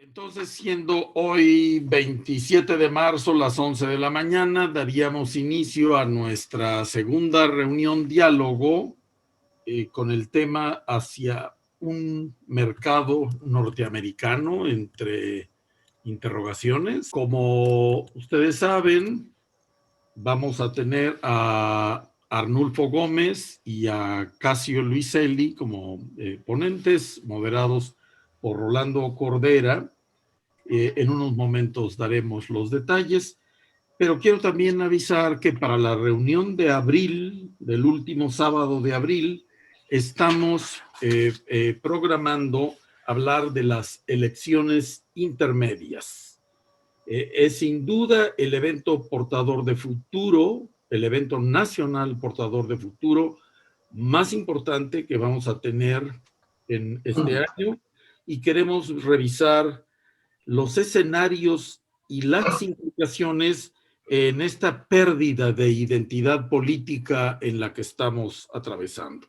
Entonces, siendo hoy 27 de marzo, las 11 de la mañana, daríamos inicio a nuestra segunda reunión diálogo con el tema hacia un mercado norteamericano, entre interrogaciones. Como ustedes saben, vamos a tener a Arnulfo Gómez y a Casio Luiselli como ponentes, moderados por Rolando Cordera. En unos momentos daremos los detalles, pero quiero también avisar que para la reunión de abril, del último sábado de abril, estamos programando hablar de las elecciones intermedias. Es sin duda el evento portador de futuro, el evento nacional portador de futuro más importante que vamos a tener en este año, y queremos revisar los escenarios y las implicaciones en esta pérdida de identidad política en la que estamos atravesando.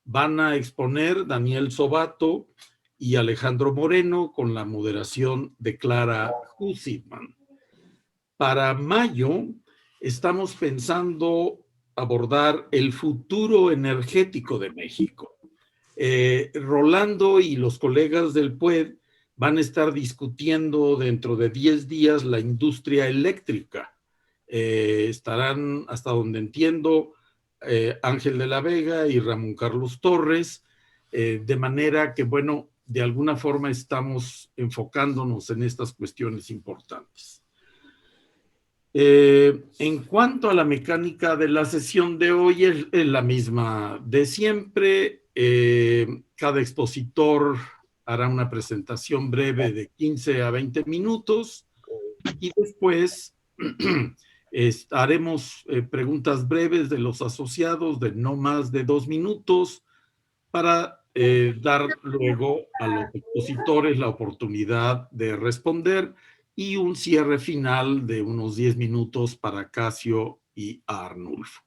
Van a exponer Daniel Sobato y Alejandro Moreno con la moderación de Clara Hussitman. Para mayo estamos pensando abordar el futuro energético de México. Rolando y los colegas del PUED van a estar discutiendo dentro de 10 días la industria eléctrica. Estarán, hasta donde entiendo, Ángel de la Vega y Ramón Carlos Torres, de manera que, bueno, de alguna forma estamos enfocándonos en estas cuestiones importantes. En cuanto a la mecánica de la sesión de hoy, es la misma de siempre. Cada expositor hará una presentación breve de 15 a 20 minutos y después haremos preguntas breves de los asociados de no más de 2 minutos para dar luego a los expositores la oportunidad de responder y un cierre final de unos 10 minutos para Casio y Arnulfo.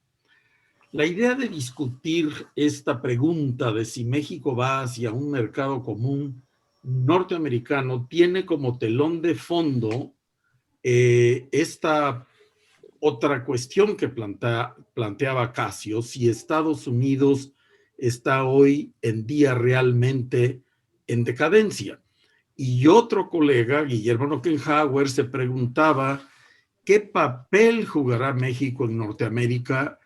La idea de discutir esta pregunta de si México va hacia un mercado común norteamericano tiene como telón de fondo esta otra cuestión que planteaba Casio: si Estados Unidos está hoy en día realmente en decadencia. Y otro colega, Guillermo Nockenhauer, se preguntaba qué papel jugará México en Norteamérica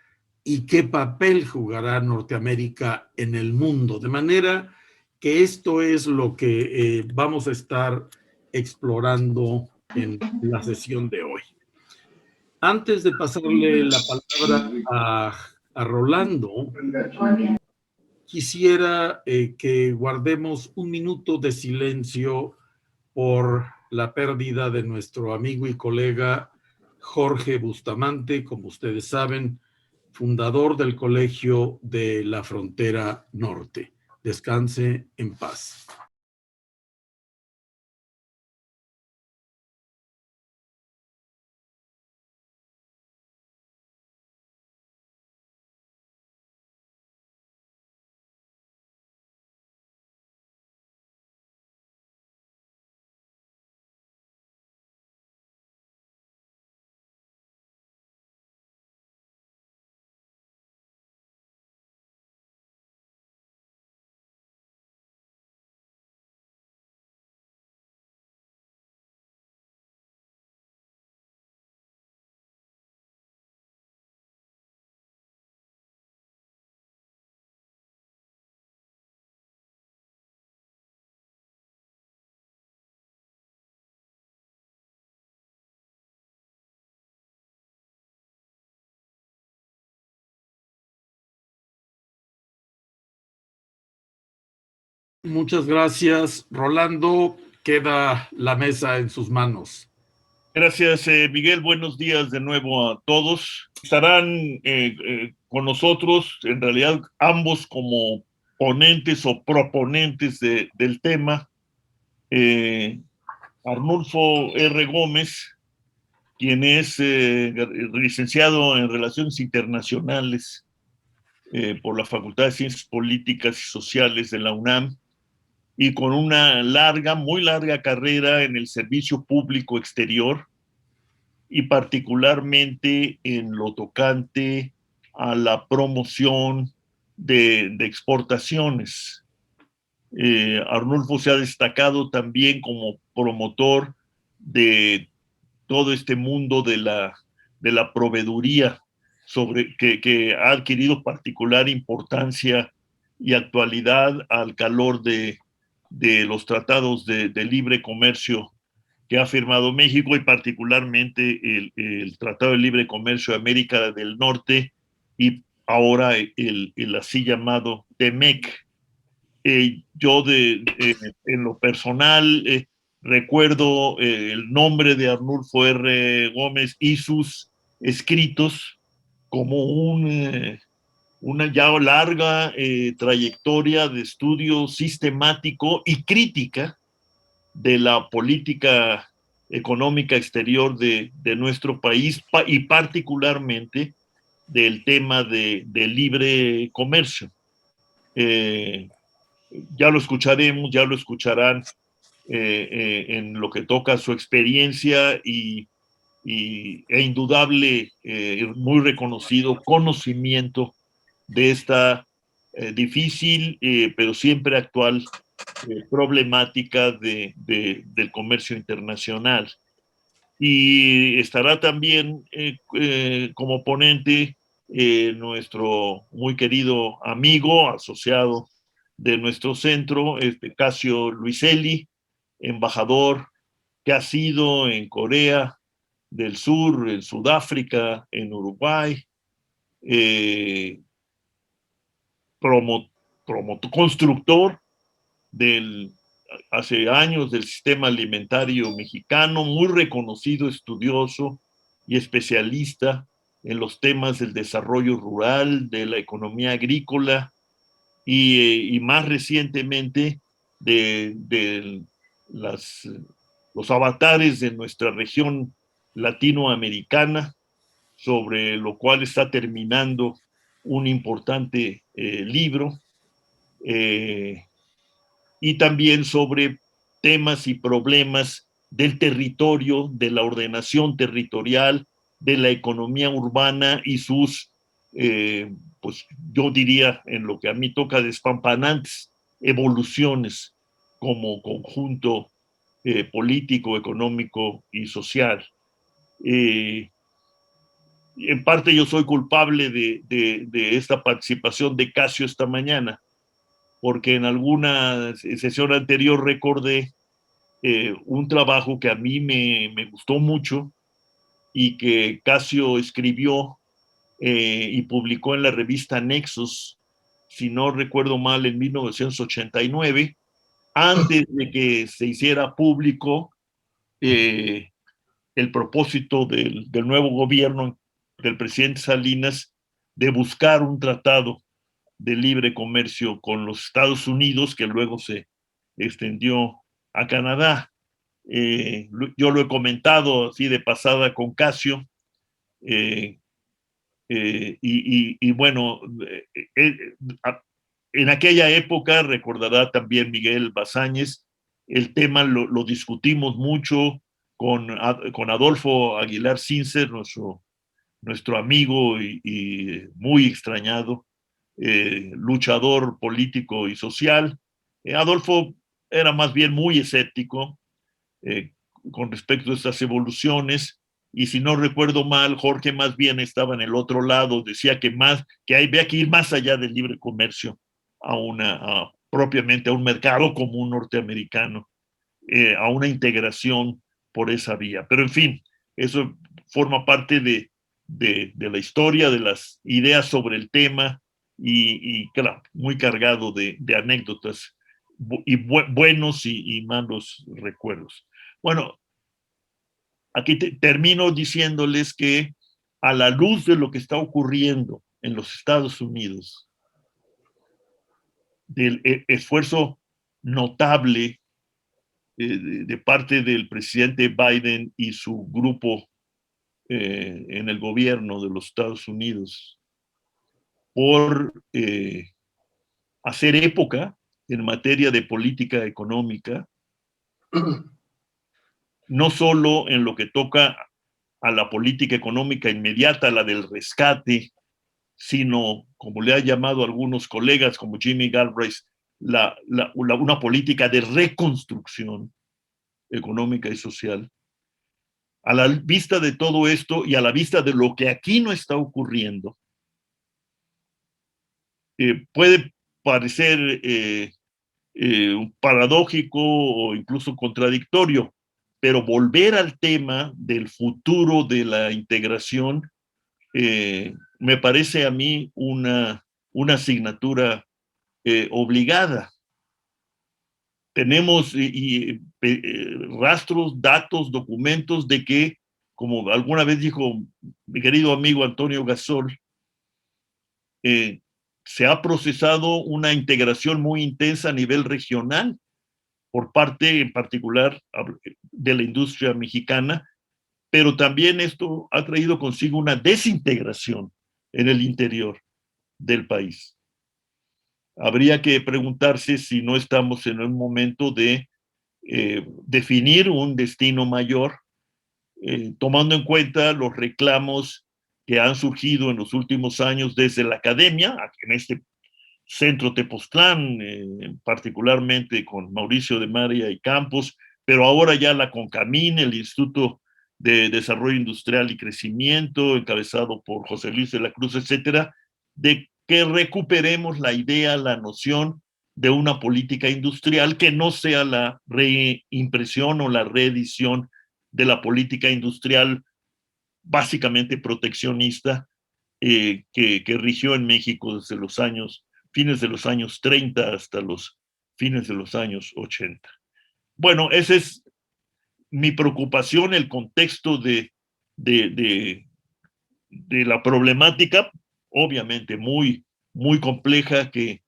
y qué papel jugará Norteamérica en el mundo. De manera que esto es lo que vamos a estar explorando en la sesión de hoy. Antes de pasarle la palabra a Rolando, quisiera que guardemos un minuto de silencio por la pérdida de nuestro amigo y colega Jorge Bustamante, como ustedes saben, fundador del Colegio de la Frontera Norte. Descanse en paz. Muchas gracias, Rolando. Queda la mesa en sus manos. Gracias, Miguel. Buenos días de nuevo a todos. Estarán con nosotros, en realidad, ambos como ponentes o proponentes del tema. Arnulfo R. Gómez, quien es licenciado en Relaciones Internacionales por la Facultad de Ciencias Políticas y Sociales de la UNAM, y con una larga, muy larga carrera en el servicio público exterior y particularmente en lo tocante a la promoción de exportaciones. Arnulfo se ha destacado también como promotor de todo este mundo de la proveeduría, que ha adquirido particular importancia y actualidad al calor de los tratados de libre comercio que ha firmado México y particularmente el Tratado de Libre Comercio de América del Norte y ahora el así llamado TEMEC. Yo en lo personal recuerdo el nombre de Arnulfo R. Gómez y sus escritos como una ya larga trayectoria de estudio sistemático y crítica de la política económica exterior de nuestro país y particularmente del tema de libre comercio. Ya lo escucharemos, ya lo escucharán en lo que toca a su experiencia e indudable, muy reconocido conocimiento de esta difícil, pero siempre actual problemática del comercio internacional. Y estará también como ponente nuestro muy querido amigo, asociado de nuestro centro, Casio Luiselli, embajador que ha sido en Corea del Sur, en Sudáfrica, en Uruguay, eh, constructor del, hace años del sistema alimentario mexicano, muy reconocido estudioso y especialista en los temas del desarrollo rural, de la economía agrícola y más recientemente de las, los avatares de nuestra región latinoamericana, sobre lo cual está terminando un importante libro, y también sobre temas y problemas del territorio, de la ordenación territorial, de la economía urbana y sus, pues yo diría, en lo que a mí toca, despampanantes evoluciones como conjunto político, económico y social. En parte yo soy culpable de esta participación de Casio esta mañana, porque en alguna sesión anterior recordé un trabajo que a mí me gustó mucho y que Casio escribió y publicó en la revista Nexus, si no recuerdo mal, en 1989, antes de que se hiciera público el propósito del nuevo gobierno del presidente Salinas de buscar un tratado de libre comercio con los Estados Unidos, que luego se extendió a Canadá. Yo lo he comentado así de pasada con Casio, y bueno, en aquella época, recordará también Miguel Bazáñez, el tema lo discutimos mucho con Adolfo Aguilar Sincer, nuestro amigo y muy extrañado luchador político y social. Adolfo era más bien muy escéptico con respecto a estas evoluciones, y si no recuerdo mal, Jorge más bien estaba en el otro lado, decía que había que ir más allá del libre comercio propiamente a un mercado común norteamericano, a una integración por esa vía. Pero en fin, eso forma parte de la historia, de las ideas sobre el tema y claro, muy cargado de anécdotas y buenos y malos recuerdos. Bueno, aquí termino diciéndoles que a la luz de lo que está ocurriendo en los Estados Unidos, del esfuerzo notable de parte del presidente Biden y su grupo en el gobierno de los Estados Unidos por hacer época en materia de política económica, no solo en lo que toca a la política económica inmediata, la del rescate, sino, como le ha llamado a algunos colegas como Jimmy Galbraith, una política de reconstrucción económica y social. A la vista de todo esto y a la vista de lo que aquí no está ocurriendo, puede parecer paradójico o incluso contradictorio, pero volver al tema del futuro de la integración me parece a mí una asignatura obligada. Tenemos rastros, datos, documentos de que, como alguna vez dijo mi querido amigo Antonio Gasol, se ha procesado una integración muy intensa a nivel regional por parte en particular de la industria mexicana, pero también esto ha traído consigo una desintegración en el interior del país. Habría que preguntarse si no estamos en un momento de definir un destino mayor, tomando en cuenta los reclamos que han surgido en los últimos años desde la academia, en este centro Tepoztlán, particularmente con Mauricio de María y Campos, pero ahora ya la CONCAMIN, el Instituto de Desarrollo Industrial y Crecimiento, encabezado por José Luis de la Cruz, etcétera, de que recuperemos la idea, la noción de una política industrial que no sea la reimpresión o la reedición de la política industrial básicamente proteccionista que rigió en México desde los fines de los años 30 hasta los fines de los años 80. Bueno, esa es mi preocupación, el contexto de la problemática, obviamente muy, muy compleja que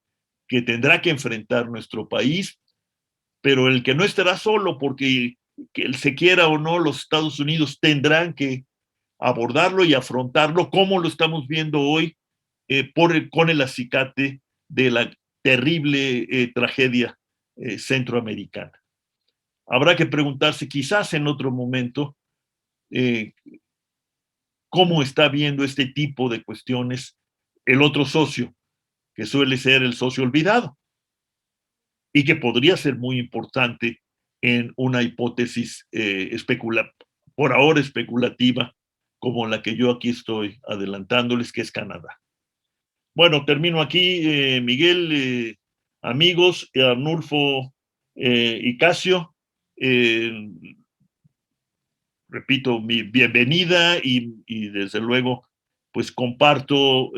tendrá que enfrentar nuestro país, pero el que no estará solo, porque que se quiera o no, los Estados Unidos tendrán que abordarlo y afrontarlo, como lo estamos viendo hoy con el acicate de la terrible tragedia centroamericana. Habrá que preguntarse quizás en otro momento cómo está viendo este tipo de cuestiones el otro socio, que suele ser el socio olvidado y que podría ser muy importante en una hipótesis por ahora especulativa como la que yo aquí estoy adelantándoles, que es Canadá. Bueno, termino aquí, Miguel, amigos, Arnulfo y Casio. Repito, mi bienvenida y desde luego, pues comparto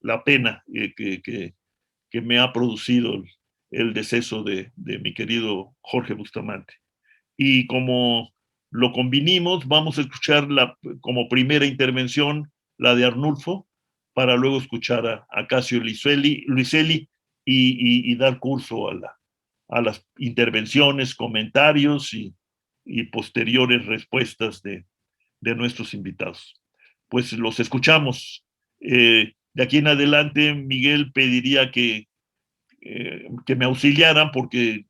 la pena que me ha producido el deceso de mi querido Jorge Bustamante. Y como lo convinimos, vamos a escuchar como primera intervención la de Arnulfo, para luego escuchar a Casio Luiselli y dar curso a las intervenciones, comentarios y posteriores respuestas de nuestros invitados. Pues los escuchamos. De aquí en adelante, Miguel, pediría que me auxiliaran porque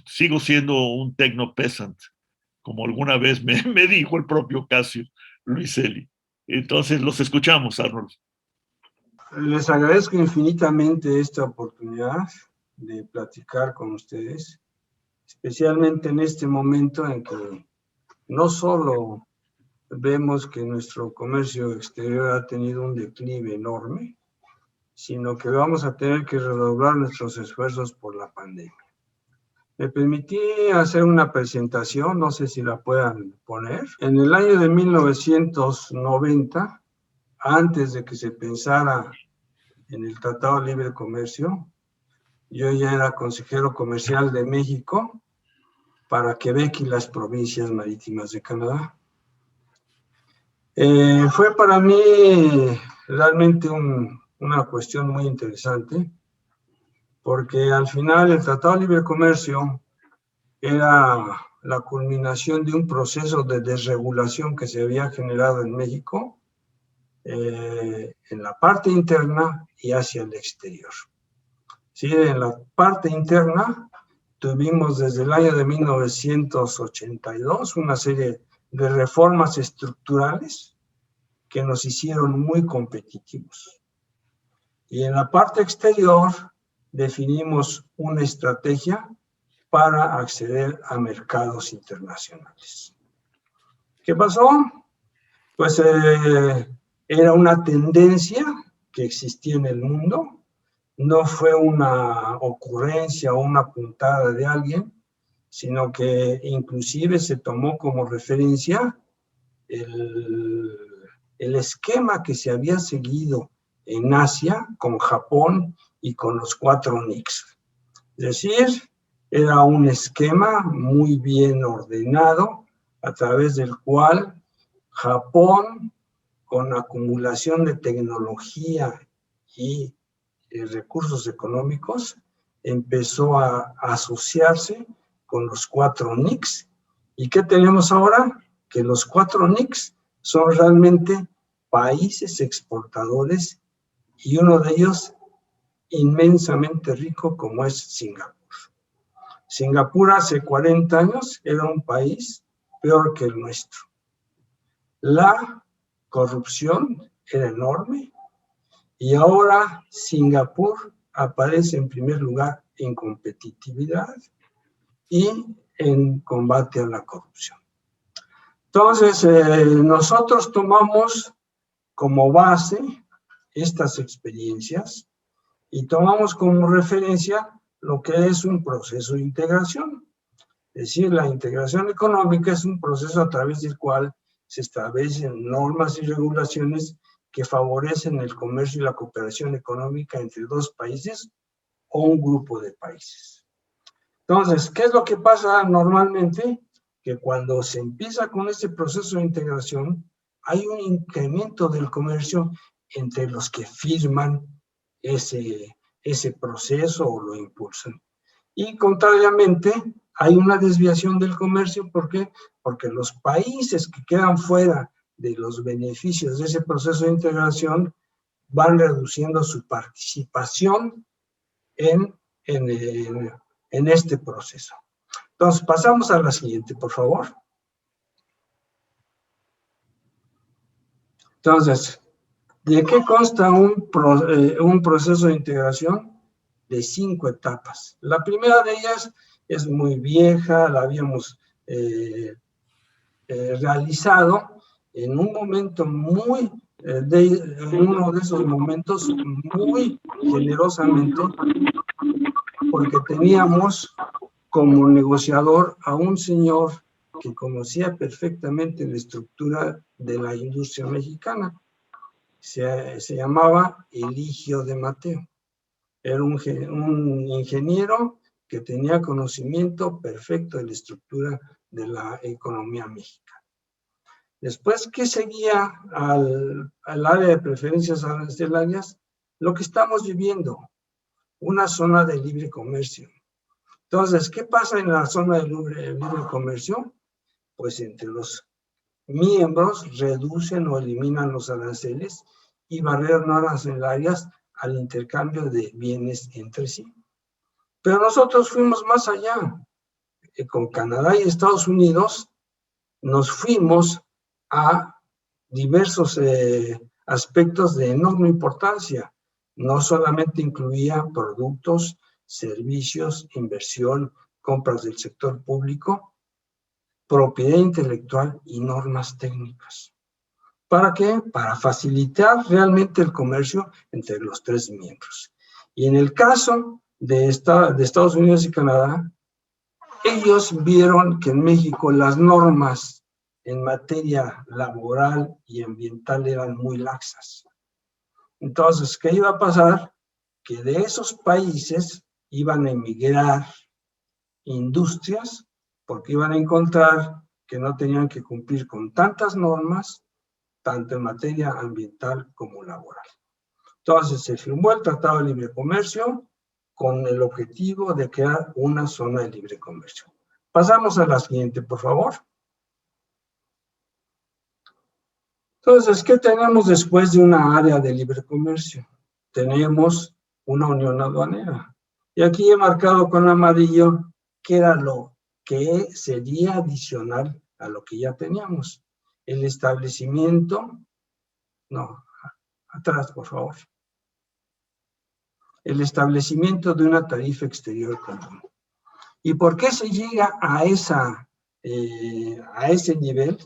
sigo siendo un techno peasant, como alguna vez me dijo el propio Casio Luiselli. Entonces los escuchamos, Arnold. Les agradezco infinitamente esta oportunidad de platicar con ustedes, especialmente en este momento en que no solo vemos que nuestro comercio exterior ha tenido un declive enorme, sino que vamos a tener que redoblar nuestros esfuerzos por la pandemia. Me permití hacer una presentación, no sé si la puedan poner. En el año de 1990, antes de que se pensara en el Tratado de Libre Comercio, yo ya era consejero comercial de México para Quebec y las provincias marítimas de Canadá. Fue para mí realmente una cuestión muy interesante, porque al final el Tratado de Libre Comercio era la culminación de un proceso de desregulación que se había generado en México, en la parte interna y hacia el exterior. ¿sí? En la parte interna tuvimos desde el año de 1982 una serie de reformas estructurales que nos hicieron muy competitivos. Y en la parte exterior definimos una estrategia para acceder a mercados internacionales. ¿Qué pasó? Pues era una tendencia que existía en el mundo, no fue una ocurrencia o una puntada de alguien, sino que inclusive se tomó como referencia el esquema que se había seguido en Asia con Japón y con los 4 NICs. Es decir, era un esquema muy bien ordenado a través del cual Japón, con acumulación de tecnología y recursos económicos, empezó a asociarse con los 4 NICs. ¿Y qué tenemos ahora? Que los 4 NICs son realmente países exportadores y uno de ellos inmensamente rico como es Singapur. Singapur hace 40 años era un país peor que el nuestro. La corrupción era enorme y ahora Singapur aparece en primer lugar en competitividad y en combate a la corrupción. Entonces, nosotros tomamos como base estas experiencias y tomamos como referencia lo que es un proceso de integración. Es decir, la integración económica es un proceso a través del cual se establecen normas y regulaciones que favorecen el comercio y la cooperación económica entre 2 países o un grupo de países. Entonces, ¿qué es lo que pasa normalmente? Que cuando se empieza con este proceso de integración, hay un incremento del comercio entre los que firman ese proceso o lo impulsan. Y contrariamente, hay una desviación del comercio. ¿Por qué? Porque los países que quedan fuera de los beneficios de ese proceso de integración van reduciendo su participación en este proceso. Entonces, pasamos a la siguiente, por favor. Entonces, ¿de qué consta un proceso de integración? De 5 etapas. La primera de ellas es muy vieja, la habíamos realizado en un momento muy, en uno de esos momentos muy generosamente, porque teníamos como negociador a un señor que conocía perfectamente la estructura de la industria mexicana. Se llamaba Eligio de Mateo. Era un ingeniero que tenía conocimiento perfecto de la estructura de la economía mexicana. Después, ¿qué seguía al área de preferencias arancelarias? Lo que estamos viviendo, una zona de libre comercio. Entonces, ¿qué pasa en la zona de libre comercio? Pues entre los miembros reducen o eliminan los aranceles y barreras no arancelarias al intercambio de bienes entre sí. Pero nosotros fuimos más allá. Con Canadá y Estados Unidos nos fuimos a diversos aspectos de enorme importancia. No solamente incluía productos, servicios, inversión, compras del sector público, propiedad intelectual y normas técnicas. ¿Para qué? Para facilitar realmente el comercio entre los 3 miembros. Y en el caso de Estados Unidos y Canadá, ellos vieron que en México las normas en materia laboral y ambiental eran muy laxas. Entonces, ¿qué iba a pasar? Que de esos países iban a emigrar industrias porque iban a encontrar que no tenían que cumplir con tantas normas, tanto en materia ambiental como laboral. Entonces, se firmó el Tratado de Libre Comercio con el objetivo de crear una zona de libre comercio. Pasamos a la siguiente, por favor. Entonces, ¿qué tenemos después de una área de libre comercio? Tenemos una unión aduanera. Y aquí he marcado con amarillo qué era lo que sería adicional a lo que ya teníamos. El establecimiento, no, atrás por favor. El establecimiento de una tarifa exterior común. ¿Y por qué se llega a ese nivel?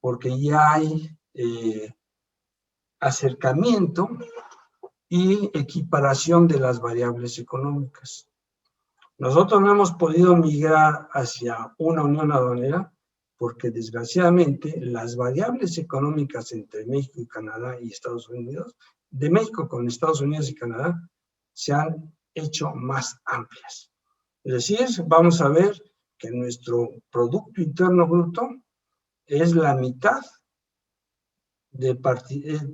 Porque ya hay acercamiento y equiparación de las variables económicas. Nosotros no hemos podido migrar hacia una unión aduanera porque desgraciadamente las variables económicas entre México y Canadá y Estados Unidos, de México con Estados Unidos y Canadá, se han hecho más amplias. Es decir, vamos a ver que nuestro Producto Interno Bruto es la mitad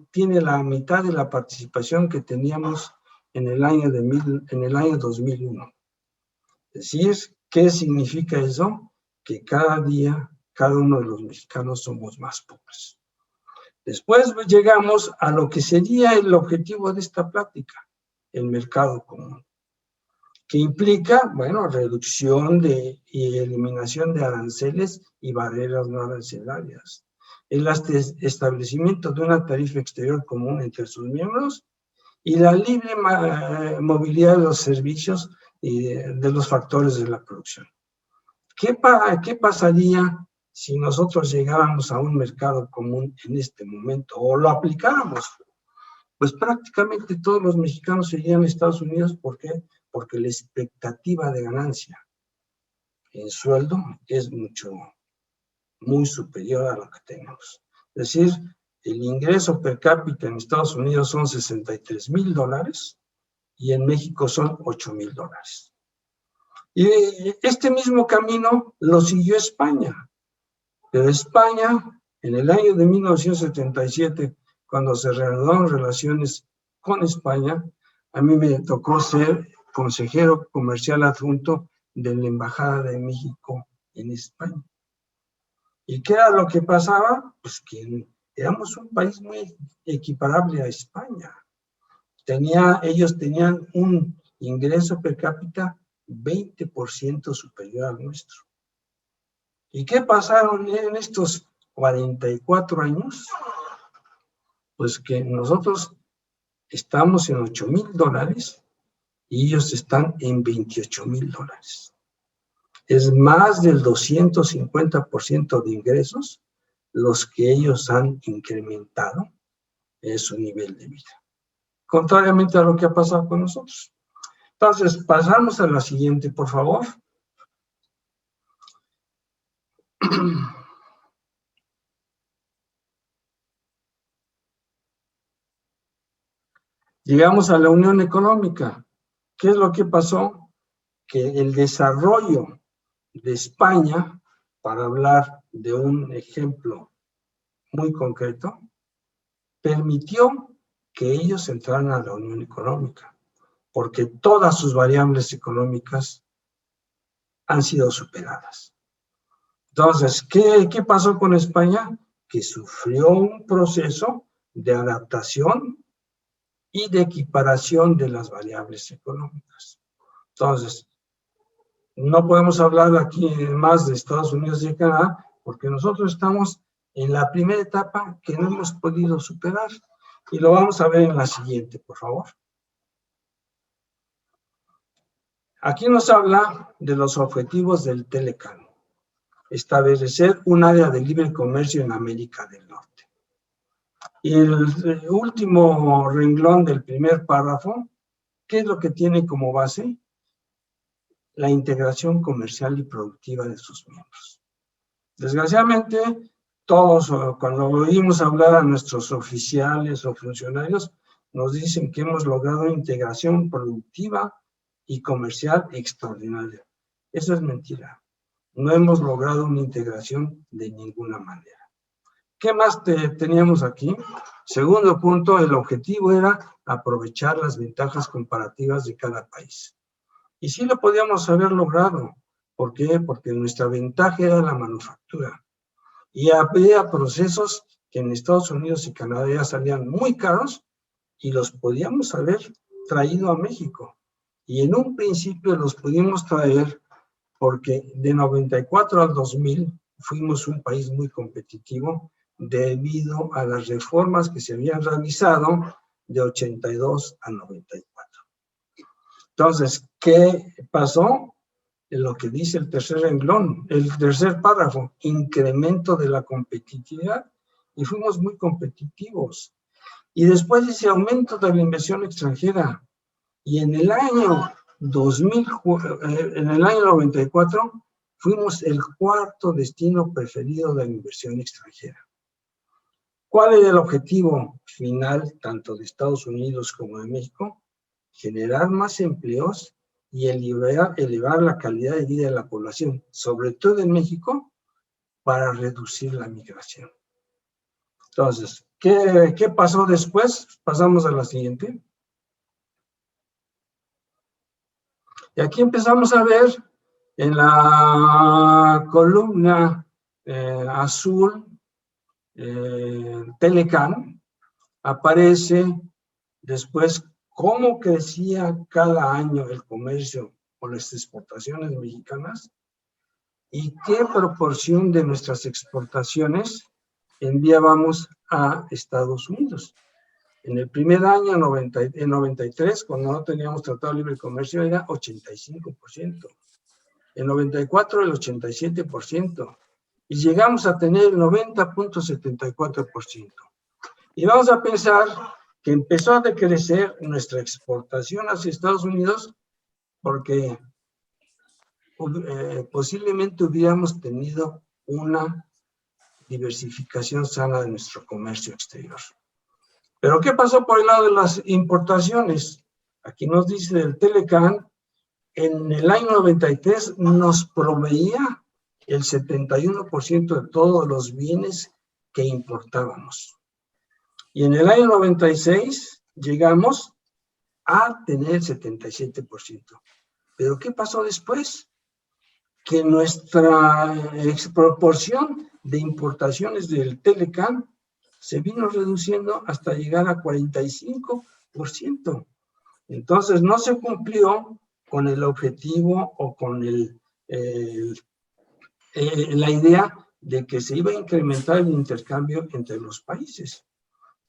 tiene la mitad de la participación que teníamos en el año 2001. Es decir, ¿qué significa eso? Que cada día, cada uno de los mexicanos somos más pobres. Después llegamos a lo que sería el objetivo de esta plática, el mercado común, que implica, bueno, reducción y eliminación de aranceles y barreras no arancelarias, el establecimiento de una tarifa exterior común entre sus miembros y la libre movilidad de los servicios y de los factores de la producción. ¿Qué pasaría si nosotros llegáramos a un mercado común en este momento o lo aplicáramos? Pues prácticamente todos los mexicanos se irían a Estados Unidos. ¿Por qué? Porque la expectativa de ganancia en sueldo es muy superior a lo que tenemos. Es decir, el ingreso per cápita en Estados Unidos son $63,000 y en México son $8,000. Y este mismo camino lo siguió España. Pero España, en el año de 1977, cuando se reanudaron relaciones con España, a mí me tocó ser consejero comercial adjunto de la Embajada de México en España. ¿Y qué era lo que pasaba? Pues que éramos un país muy equiparable a España. Ellos tenían un ingreso per cápita 20% superior al nuestro. ¿Y qué pasaron en estos 44 años? Pues que nosotros estamos en $8,000 y ellos están en $28,000. Es más del 250% de ingresos los que ellos han incrementado en su nivel de vida, contrariamente a lo que ha pasado con nosotros. Entonces, pasamos a la siguiente, por favor. Llegamos a la Unión Económica. ¿Qué es lo que pasó? Que el desarrollo de España, para hablar de un ejemplo muy concreto, permitió que ellos entraran a la Unión Económica, porque todas sus variables económicas han sido superadas. Entonces, ¿qué pasó con España? Que sufrió un proceso de adaptación y de equiparación de las variables económicas. Entonces, no podemos hablar aquí más de Estados Unidos y Canadá, porque nosotros estamos en la primera etapa que no hemos podido superar. Y lo vamos a ver en la siguiente, por favor. Aquí nos habla de los objetivos del Telecan. Establecer un área de libre comercio en América del Norte. Y el último renglón del primer párrafo, ¿qué es lo que tiene como base? La integración comercial y productiva de sus miembros. Desgraciadamente, todos cuando oímos hablar a nuestros oficiales o funcionarios, nos dicen que hemos logrado integración productiva y comercial extraordinaria. Eso es mentira. No hemos logrado una integración de ninguna manera. ¿Qué más teníamos aquí? Segundo punto, el objetivo era aprovechar las ventajas comparativas de cada país. Y sí lo podíamos haber logrado. ¿Por qué? Porque nuestra ventaja era la manufactura. Y había procesos que en Estados Unidos y Canadá ya salían muy caros y los podíamos haber traído a México. Y en un principio los pudimos traer porque de 94 al 2000 fuimos un país muy competitivo debido a las reformas que se habían realizado de 82 a 94. Entonces, ¿qué pasó? Lo que dice el tercer renglón, el tercer párrafo, incremento de la competitividad, y fuimos muy competitivos. Y después ese aumento de la inversión extranjera, y en el año 94 fuimos el cuarto destino preferido de la inversión extranjera. ¿Cuál es el objetivo final tanto de Estados Unidos como de México? Generar más empleos y elevar la calidad de vida de la población, sobre todo en México, para reducir la migración. Entonces, ¿qué pasó después? Pasamos a la siguiente. Y aquí empezamos a ver en la columna azul, Telecán, aparece después cómo crecía cada año el comercio o las exportaciones mexicanas y qué proporción de nuestras exportaciones enviábamos a Estados Unidos. En el primer año, en 93, cuando no teníamos tratado de libre comercio, era 85%. En 94, el 87%. Y llegamos a tener el 90.74%. Y vamos a pensar que empezó a decrecer nuestra exportación hacia Estados Unidos porque posiblemente hubiéramos tenido una diversificación sana de nuestro comercio exterior. Pero ¿qué pasó por el lado de las importaciones? Aquí nos dice el Telecán, en el año 93 nos proveía el 71% de todos los bienes que importábamos. Y en el año 96 llegamos a tener 77%. ¿Pero qué pasó después? Que nuestra proporción de importaciones del Telecán se vino reduciendo hasta llegar a 45%. Entonces no se cumplió con el objetivo o con la idea de que se iba a incrementar el intercambio entre los países.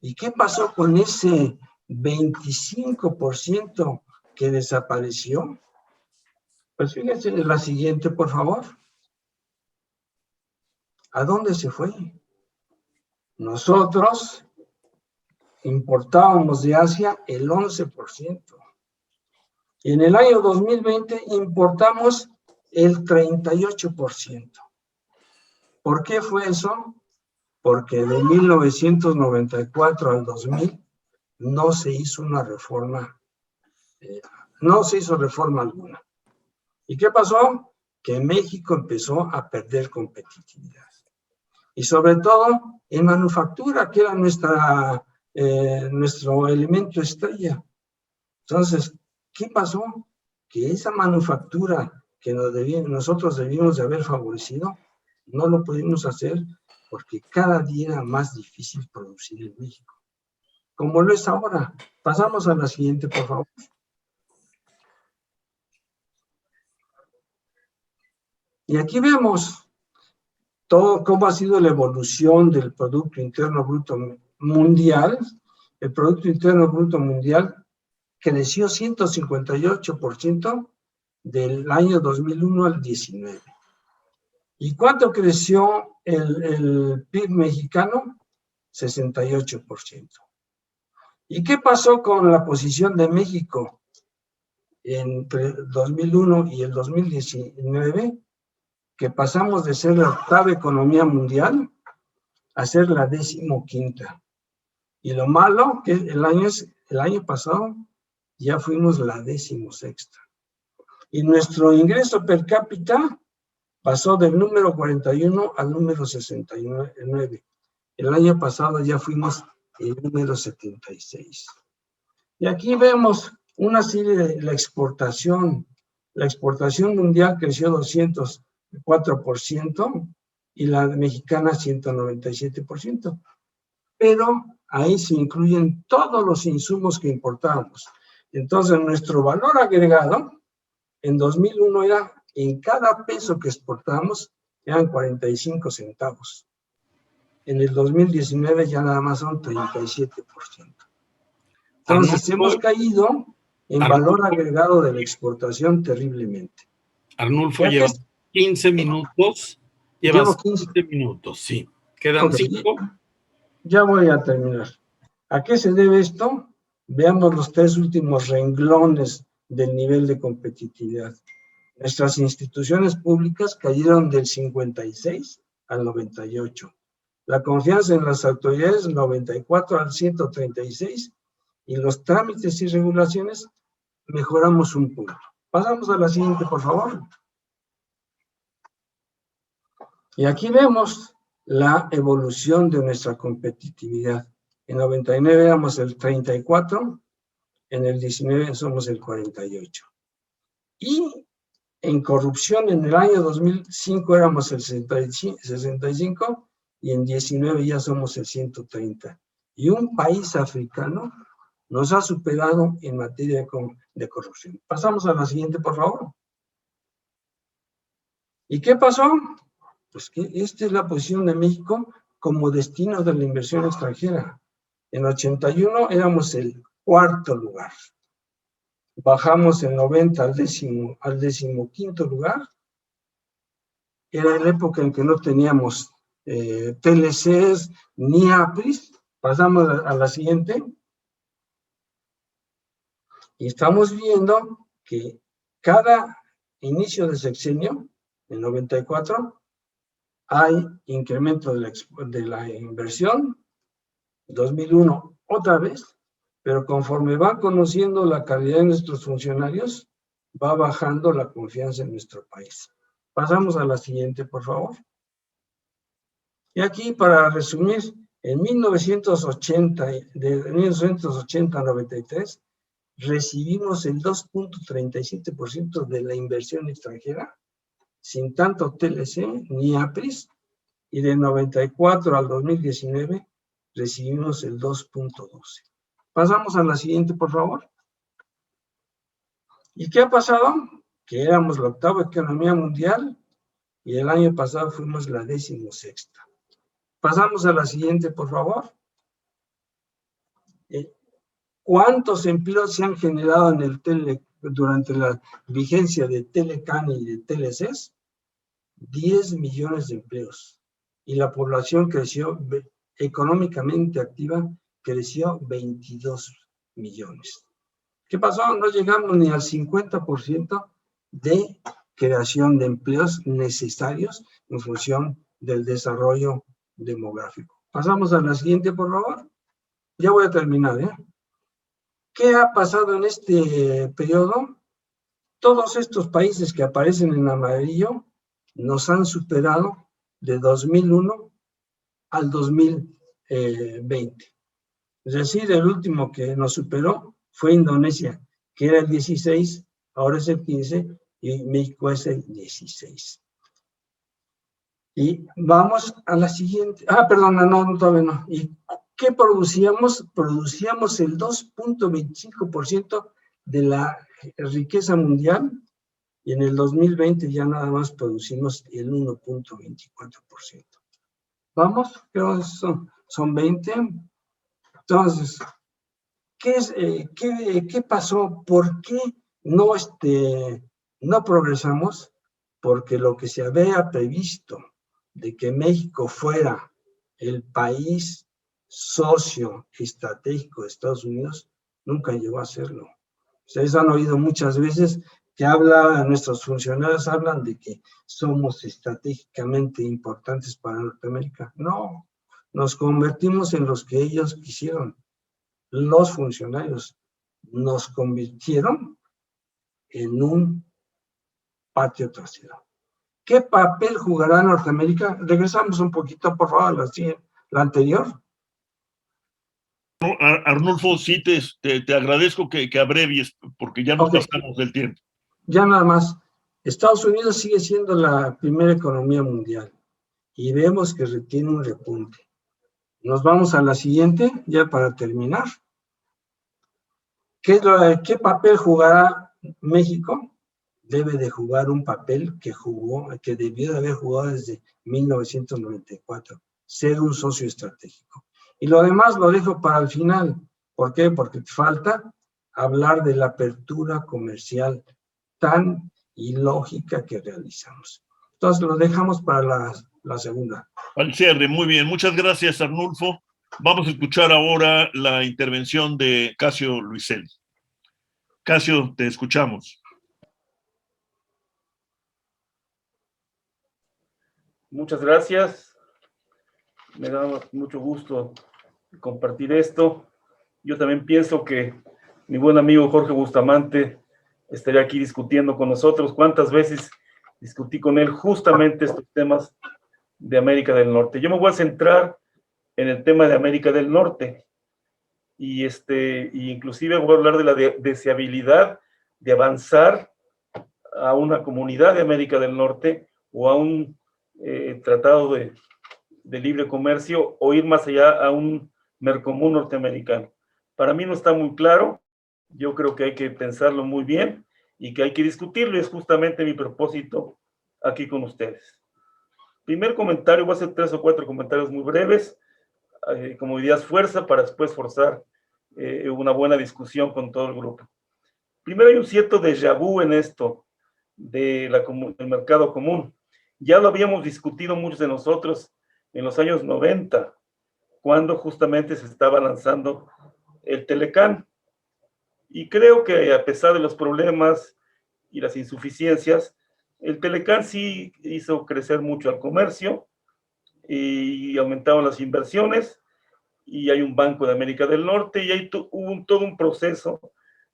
¿Y qué pasó con ese 25% que desapareció? Pues fíjense en la siguiente, por favor. ¿A dónde se fue? Nosotros importábamos de Asia el 11%. Y en el año 2020 importamos el 38%. ¿Por qué fue eso? Porque de 1994 al 2000 no se hizo una reforma, no se hizo reforma alguna. ¿Y qué pasó? Que México empezó a perder competitividad. Y sobre todo en manufactura, que era nuestro elemento estrella. Entonces, ¿qué pasó? Que esa manufactura que nosotros debíamos de haber favorecido, no lo pudimos hacer porque cada día era más difícil producir en México. Como lo es ahora. Pasamos a la siguiente, por favor. Y aquí vemos todo cómo ha sido la evolución del Producto Interno Bruto Mundial. El Producto Interno Bruto Mundial creció 158% del año 2001 al 19. ¿Y cuánto creció el PIB mexicano? 68%. ¿Y qué pasó con la posición de México entre el 2001 y el 2019? Que pasamos de ser la octava economía mundial a ser la 15ª. Y lo malo que el año pasado ya fuimos la 16ª. Y nuestro ingreso per cápita pasó del número 41 al número 69. El año pasado ya fuimos el número 76. Y aquí vemos una serie de la exportación. La exportación mundial creció 204% y la mexicana 197%. Pero ahí se incluyen todos los insumos que importábamos. Entonces, nuestro valor agregado en 2001 era, en cada peso que exportamos, eran 45 centavos. En el 2019 ya nada más son 37%. Entonces, hemos caído en valor agregado de la exportación terriblemente. Arnulfo lleva 15 minutos. Llevas 15 minutos, sí. Quedan 5. Ya voy a terminar. ¿A qué se debe esto? Veamos los 3 últimos renglones del nivel de competitividad. Nuestras instituciones públicas cayeron del 56 al 98. La confianza en las autoridades, 94 al 136. Y los trámites y regulaciones, mejoramos un punto. Pasamos a la siguiente, por favor. Y aquí vemos la evolución de nuestra competitividad. En 99 éramos el 34, en el 19 somos el 48. Y en corrupción en el año 2005 éramos el 65 y en 19 ya somos el 130. Y un país africano nos ha superado en materia de corrupción. Pasamos a la siguiente, por favor. ¿Y qué pasó? Pues que esta es la posición de México como destino de la inversión extranjera. En 81 éramos el 4º lugar. Bajamos en 90 al 15º lugar. Era la época en que no teníamos TLCs ni APRIS. Pasamos a la siguiente. Y estamos viendo que cada inicio de sexenio, en 94, hay incremento de la inversión. 2001, otra vez, pero conforme va conociendo la calidad de nuestros funcionarios, va bajando la confianza en nuestro país. Pasamos a la siguiente, por favor. Y aquí, para resumir, en 1980, de 1980 a 93, recibimos el 2.37% de la inversión extranjera, sin tanto TLC ni APRIS, y de 94 al 2019 recibimos el 2.12. Pasamos a la siguiente, por favor. ¿Y qué ha pasado? Que éramos la 8ª economía mundial y el año pasado fuimos la 16ª. Pasamos a la siguiente, por favor. ¿Cuántos empleos se han generado en el durante la vigencia de Telecan y de TLCs? 10 millones de empleos. Y la población creció, económicamente activa, creció 22 millones. ¿Qué pasó? No llegamos ni al 50% de creación de empleos necesarios en función del desarrollo demográfico. Pasamos a la siguiente, por favor. Ya voy a terminar, ¿eh? ¿Qué ha pasado en este periodo? Todos estos países que aparecen en amarillo nos han superado de 2001 al 2020. Es decir, el último que nos superó fue Indonesia, que era el 16, ahora es el 15, y México es el 16. Y vamos a la siguiente. Perdón, no, todavía no. ¿Y qué producíamos? Producíamos el 2.25% de la riqueza mundial, y en el 2020 ya nada más producimos el 1.24%. Vamos, creo que son 20. Entonces, ¿qué pasó? ¿Por qué no progresamos? Porque lo que se había previsto de que México fuera el país socio estratégico de Estados Unidos, nunca llegó a serlo. Ustedes han oído muchas veces que nuestros funcionarios hablan de que somos estratégicamente importantes para Norteamérica. No, nos convertimos en los que ellos quisieron. Los funcionarios nos convirtieron en un patio trasero. ¿Qué papel jugará Norteamérica? Regresamos un poquito, por favor, a la anterior. No, Arnulfo, sí te agradezco que abrevies, porque ya nos pasamos del tiempo. Ya nada más. Estados Unidos sigue siendo la primera economía mundial y vemos que tiene un repunte. Nos vamos a la siguiente, ya para terminar. ¿Qué papel jugará México? Debe de jugar un papel que debió de haber jugado desde 1994, ser un socio estratégico. Y lo demás lo dejo para el final. ¿Por qué? Porque falta hablar de la apertura comercial tan ilógica que realizamos. Entonces lo dejamos para la segunda. Al cierre, muy bien. Muchas gracias, Arnulfo. Vamos a escuchar ahora la intervención de Casio Luiselli. Casio, te escuchamos. Muchas gracias. Me da mucho gusto compartir esto. Yo también pienso que mi buen amigo Jorge Bustamante estaría aquí discutiendo con nosotros. ¿Cuántas veces discutí con él justamente estos temas de América del Norte? Yo me voy a centrar en el tema de América del Norte y inclusive voy a hablar de la deseabilidad de avanzar a una comunidad de América del Norte o a un tratado de libre comercio o ir más allá a un Mercosur norteamericano. Para mí no está muy claro. Yo creo que hay que pensarlo muy bien y que hay que discutirlo, y es justamente mi propósito aquí con ustedes. Primer comentario, voy a hacer 3 o 4 comentarios muy breves, como ideas fuerza, para después forzar una buena discusión con todo el grupo. Primero, hay un cierto déjà vu en esto del mercado común. Ya lo habíamos discutido muchos de nosotros en los años 90, cuando justamente se estaba lanzando el Telecán. Y creo que a pesar de los problemas y las insuficiencias, el Telecán sí hizo crecer mucho al comercio y aumentaron las inversiones, y hay un Banco de América del Norte, y hay hubo todo un proceso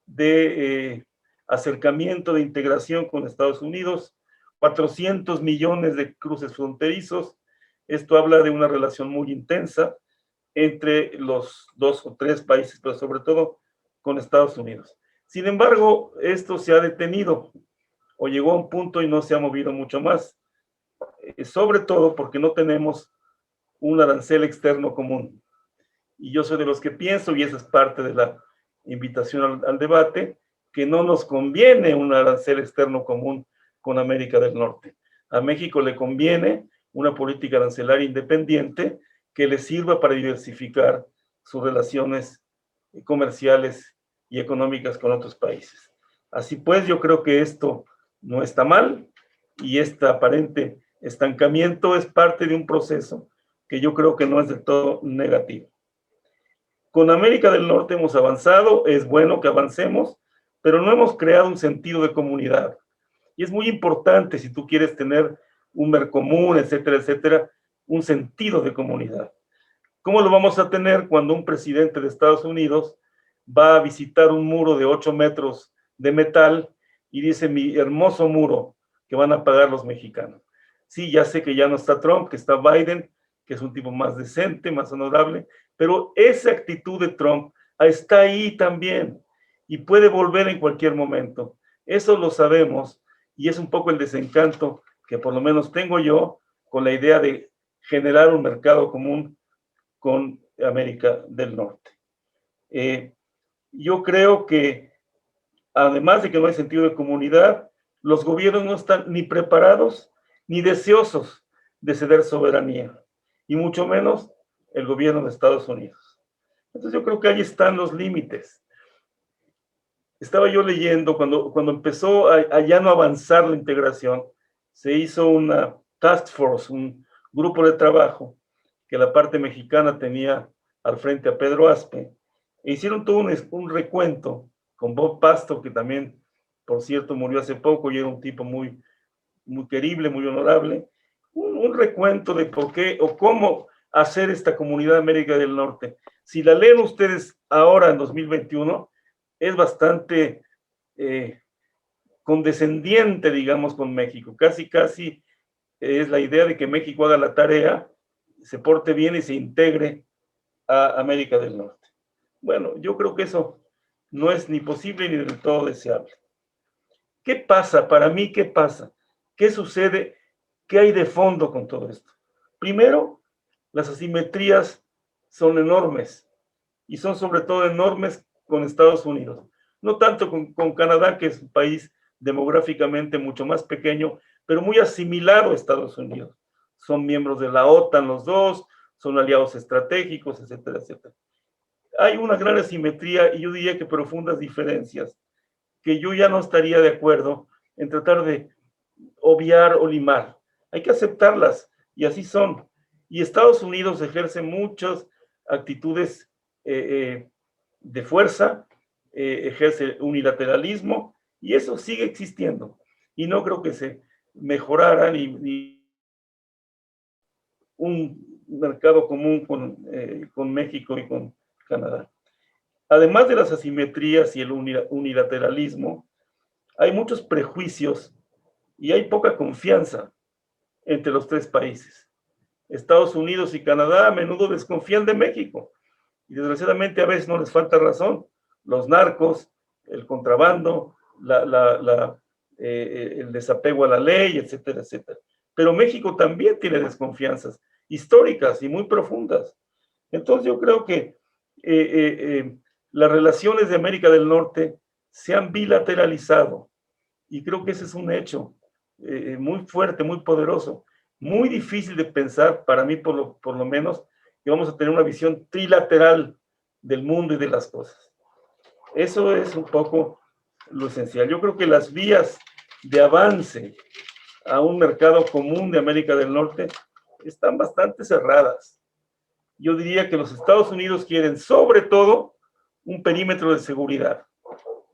de acercamiento, de integración con Estados Unidos, 400 millones de cruces fronterizos. Esto habla de una relación muy intensa entre los 2 o 3 países, pero sobre todo con Estados Unidos. Sin embargo, esto se ha detenido o llegó a un punto y no se ha movido mucho más, sobre todo porque no tenemos un arancel externo común. Y yo soy de los que pienso, y esa es parte de la invitación al debate, que no nos conviene un arancel externo común con América del Norte. A México le conviene una política arancelaria independiente que le sirva para diversificar sus relaciones comerciales y económicas con otros países. Así pues, yo creo que esto no está mal, y este aparente estancamiento es parte de un proceso que yo creo que no es del todo negativo. Con América del Norte hemos avanzado, es bueno que avancemos, pero no hemos creado un sentido de comunidad. Y es muy importante, si tú quieres tener un Mercosur, etcétera, etcétera, un sentido de comunidad. ¿Cómo lo vamos a tener cuando un presidente de Estados Unidos va a visitar un muro de 8 metros de metal y dice: mi hermoso muro que van a pagar los mexicanos? Sí, ya sé que ya no está Trump, que está Biden, que es un tipo más decente, más honorable, pero esa actitud de Trump está ahí también y puede volver en cualquier momento. Eso lo sabemos, y es un poco el desencanto que por lo menos tengo yo con la idea de generar un mercado común con América del Norte. Yo creo que, además de que no hay sentido de comunidad, los gobiernos no están ni preparados ni deseosos de ceder soberanía, y mucho menos el gobierno de Estados Unidos. Entonces yo creo que ahí están los límites. Estaba yo leyendo, cuando empezó a ya no avanzar la integración, se hizo una task force, un grupo de trabajo, que la parte mexicana tenía al frente a Pedro Aspe, e hicieron todo un recuento con Bob Pastor, que también, por cierto, murió hace poco y era un tipo muy, muy querible, muy honorable, un recuento de por qué o cómo hacer esta comunidad de América del Norte. Si la leen ustedes ahora en 2021, es bastante condescendiente, digamos, con México. Casi es la idea de que México haga la tarea, se porte bien y se integre a América del Norte. Bueno, yo creo que eso no es ni posible ni del todo deseable. ¿Qué pasa? Para mí, ¿qué pasa? ¿Qué sucede? ¿Qué hay de fondo con todo esto? Primero, las asimetrías son enormes, y son sobre todo enormes con Estados Unidos. no tanto con Canadá, que es un país demográficamente mucho más pequeño, pero muy asimilado a Estados Unidos. Son miembros de la OTAN los dos, son aliados estratégicos, etcétera, etcétera. Hay una gran asimetría y yo diría que profundas diferencias, que yo ya no estaría de acuerdo en tratar de obviar o limar. Hay que aceptarlas y así son. Y Estados Unidos ejerce muchas actitudes de fuerza, ejerce unilateralismo y eso sigue existiendo. Y no creo que se mejorara ni un mercado común con México y con Canadá. Además de las asimetrías y el unilateralismo, hay muchos prejuicios y hay poca confianza entre los tres países. Estados Unidos y Canadá a menudo desconfían de México y desgraciadamente a veces no les falta razón. Los narcos, el contrabando, el desapego a la ley, etcétera, etcétera. Pero México también tiene desconfianzas históricas y muy profundas. Entonces yo creo que las relaciones de América del Norte se han bilateralizado y creo que ese es un hecho muy fuerte, muy poderoso, muy difícil de pensar, para mí por lo menos, que vamos a tener una visión trilateral del mundo y de las cosas. Eso es un poco lo esencial. Yo creo que las vías de avance a un mercado común de América del Norte están bastante cerradas. Yo diría que los Estados Unidos quieren sobre todo un perímetro de seguridad.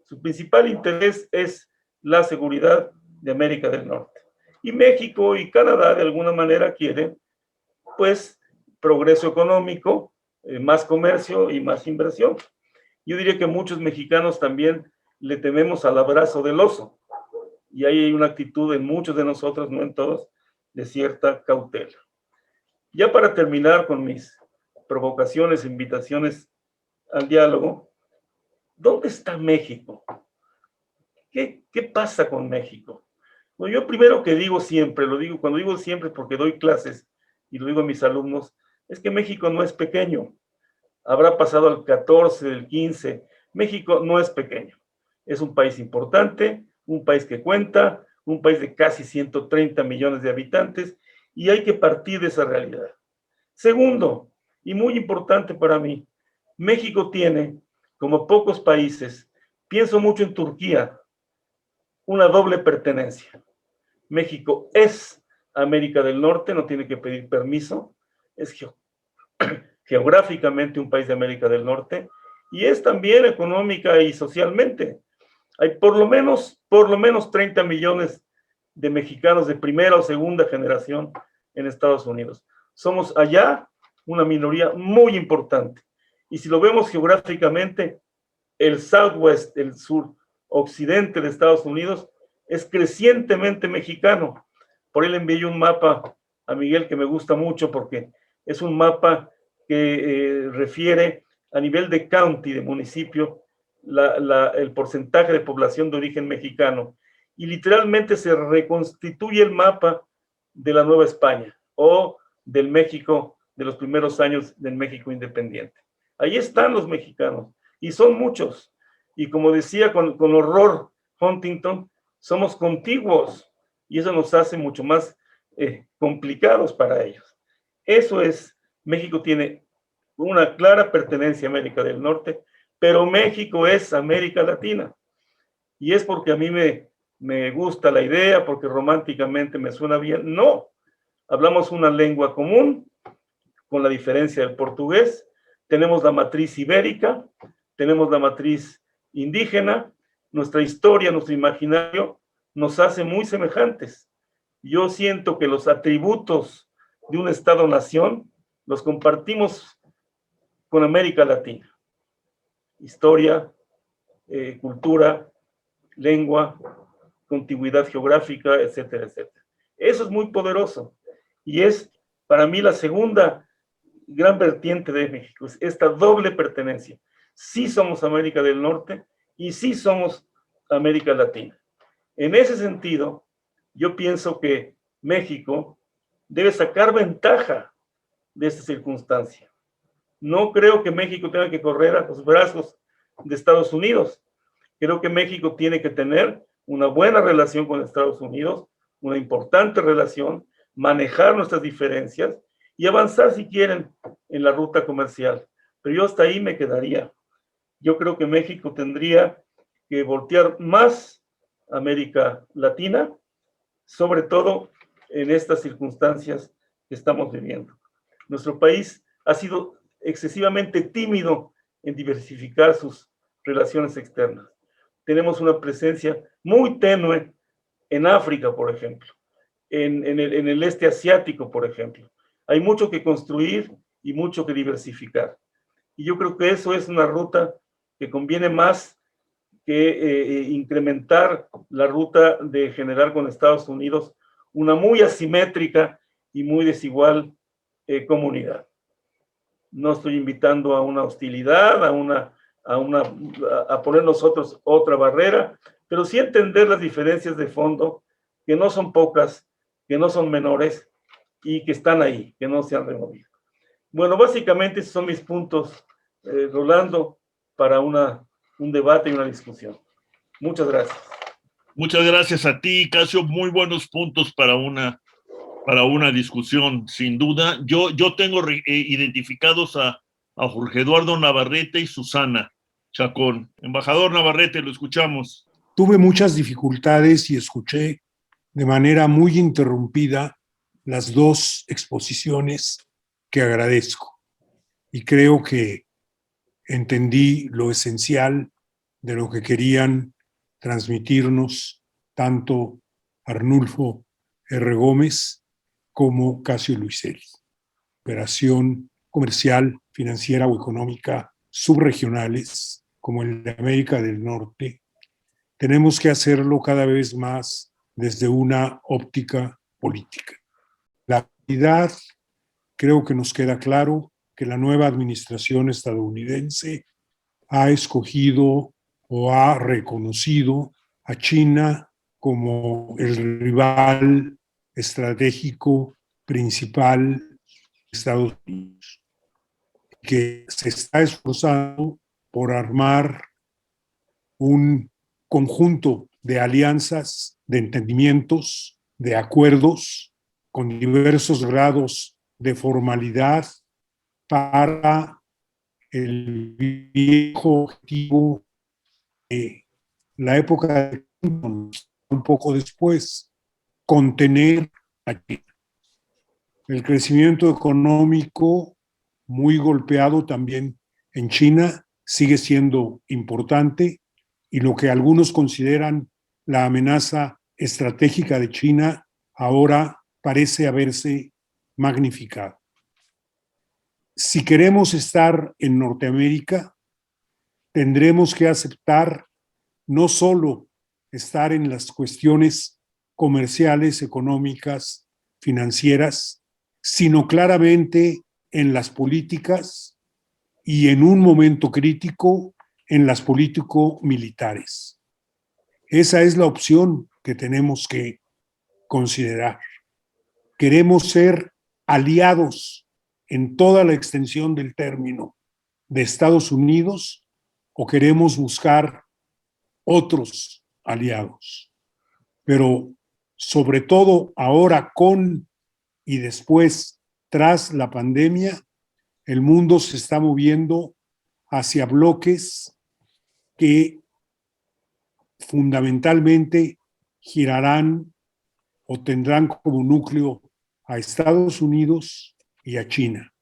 Su principal interés es la seguridad de América del Norte. Y México y Canadá de alguna manera quieren, pues, progreso económico, más comercio y más inversión. Yo diría que muchos mexicanos también le tememos al abrazo del oso. Y ahí hay una actitud en muchos de nosotros, no en todos, de cierta cautela. Ya para terminar con mis provocaciones, invitaciones al diálogo, ¿dónde está México? ¿Qué pasa con México? Bueno, yo primero que digo siempre, cuando digo siempre porque doy clases y lo digo a mis alumnos, es que México no es pequeño. Habrá pasado al 14, del 15. México no es pequeño. Es un país importante, un país que cuenta, un país de casi 130 millones de habitantes y hay que partir de esa realidad. Segundo, y muy importante para mí, México tiene, como pocos países, pienso mucho en Turquía, una doble pertenencia. México es América del Norte, no tiene que pedir permiso, es geográficamente un país de América del Norte y es también económica y socialmente. Hay por lo menos 30 millones de mexicanos de primera o segunda generación en Estados Unidos. Somos allá una minoría muy importante. Y si lo vemos geográficamente, el Southwest, el sur occidente de Estados Unidos, es crecientemente mexicano. Por ahí le envié un mapa a Miguel que me gusta mucho porque es un mapa que refiere a nivel de county, de municipio, el porcentaje de población de origen mexicano. Y literalmente se reconstituye el mapa de la Nueva España o del México de los primeros años del México independiente. Ahí están los mexicanos y son muchos. Y como decía con horror Huntington, somos contiguos y eso nos hace mucho más complicados para ellos. Eso es, México tiene una clara pertenencia a América del Norte, pero México es América Latina. Y es porque a mí me gusta la idea, porque románticamente me suena bien. No, hablamos una lengua común, con la diferencia del portugués, tenemos la matriz ibérica, tenemos la matriz indígena, nuestra historia, nuestro imaginario nos hace muy semejantes. Yo siento que los atributos de un Estado-nación los compartimos con América Latina. Historia, cultura, lengua, contigüidad geográfica, etcétera, etcétera. Eso es muy poderoso y es para mí la segunda gran vertiente de México, es esta doble pertenencia. Sí somos América del Norte y sí somos América Latina. En ese sentido, yo pienso que México debe sacar ventaja de esta circunstancia. No creo que México tenga que correr a los brazos de Estados Unidos. Creo que México tiene que tener una buena relación con Estados Unidos, una importante relación, manejar nuestras diferencias y avanzar, si quieren, en la ruta comercial. Pero yo hasta ahí me quedaría. Yo creo que México tendría que voltear más a América Latina, sobre todo en estas circunstancias que estamos viviendo. Nuestro país ha sido excesivamente tímido en diversificar sus relaciones externas. Tenemos una presencia muy tenue en África, por ejemplo, en el este asiático, por ejemplo. Hay mucho que construir y mucho que diversificar. Y yo creo que eso es una ruta que conviene más que incrementar la ruta de generar con Estados Unidos una muy asimétrica y muy desigual comunidad. No estoy invitando a una hostilidad, a poner nosotros otra barrera, pero sí entender las diferencias de fondo, que no son pocas, que no son menores y que están ahí, que no se han removido. Bueno, básicamente esos son mis puntos, Rolando, para un debate y una discusión. Muchas gracias. Muchas gracias a ti, Casio. Muy buenos puntos para una discusión, sin duda. Yo tengo identificados a Jorge Eduardo Navarrete y Susana Chacón. Embajador Navarrete, lo escuchamos. Tuve muchas dificultades y escuché de manera muy interrumpida las dos exposiciones que agradezco. Y creo que entendí lo esencial de lo que querían transmitirnos tanto Arnulfo R. Gómez como Casio Luiselli. Operación comercial, financiera o económica subregionales, como en la América del Norte, tenemos que hacerlo cada vez más desde una óptica política. La realidad, creo que nos queda claro que la nueva administración estadounidense ha escogido o ha reconocido a China como el rival estratégico principal de Estados Unidos, que se está esforzando por armar un conjunto de alianzas, de entendimientos, de acuerdos con diversos grados de formalidad para el viejo objetivo de la época de Clinton, un poco después, contener a China. El crecimiento económico, muy golpeado también en China, sigue siendo importante, y lo que algunos consideran la amenaza estratégica de China ahora parece haberse magnificado. Si queremos estar en Norteamérica, tendremos que aceptar no solo estar en las cuestiones comerciales, económicas, financieras, sino claramente en las políticas y en un momento crítico en las político-militares. Esa es la opción que tenemos que considerar. ¿Queremos ser aliados en toda la extensión del término de Estados Unidos o queremos buscar otros aliados? Pero sobre todo ahora con y después tras la pandemia, el mundo se está moviendo hacia bloques que fundamentalmente girarán o tendrán como núcleo a Estados Unidos y a China.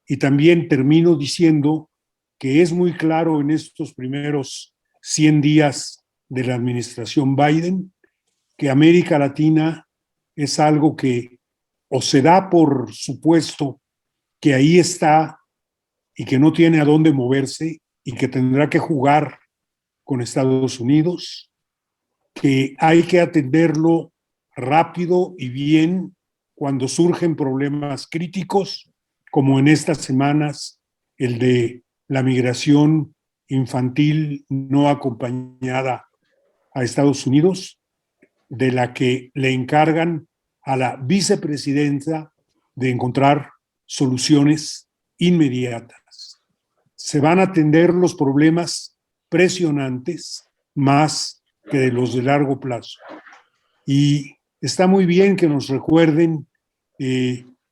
Y también termino diciendo que es muy claro en estos primeros 100 días de la administración Biden que América Latina es algo que o se da por supuesto que ahí está y que no tiene a dónde moverse y que tendrá que jugar con Estados Unidos, que hay que atenderlo rápido y bien cuando surgen problemas críticos, como en estas semanas el de la migración infantil no acompañada a Estados Unidos, de la que le encargan a la vicepresidenta de encontrar soluciones inmediatas. Se van a atender los problemas presionantes más que de los de largo plazo. Y está muy bien que nos recuerden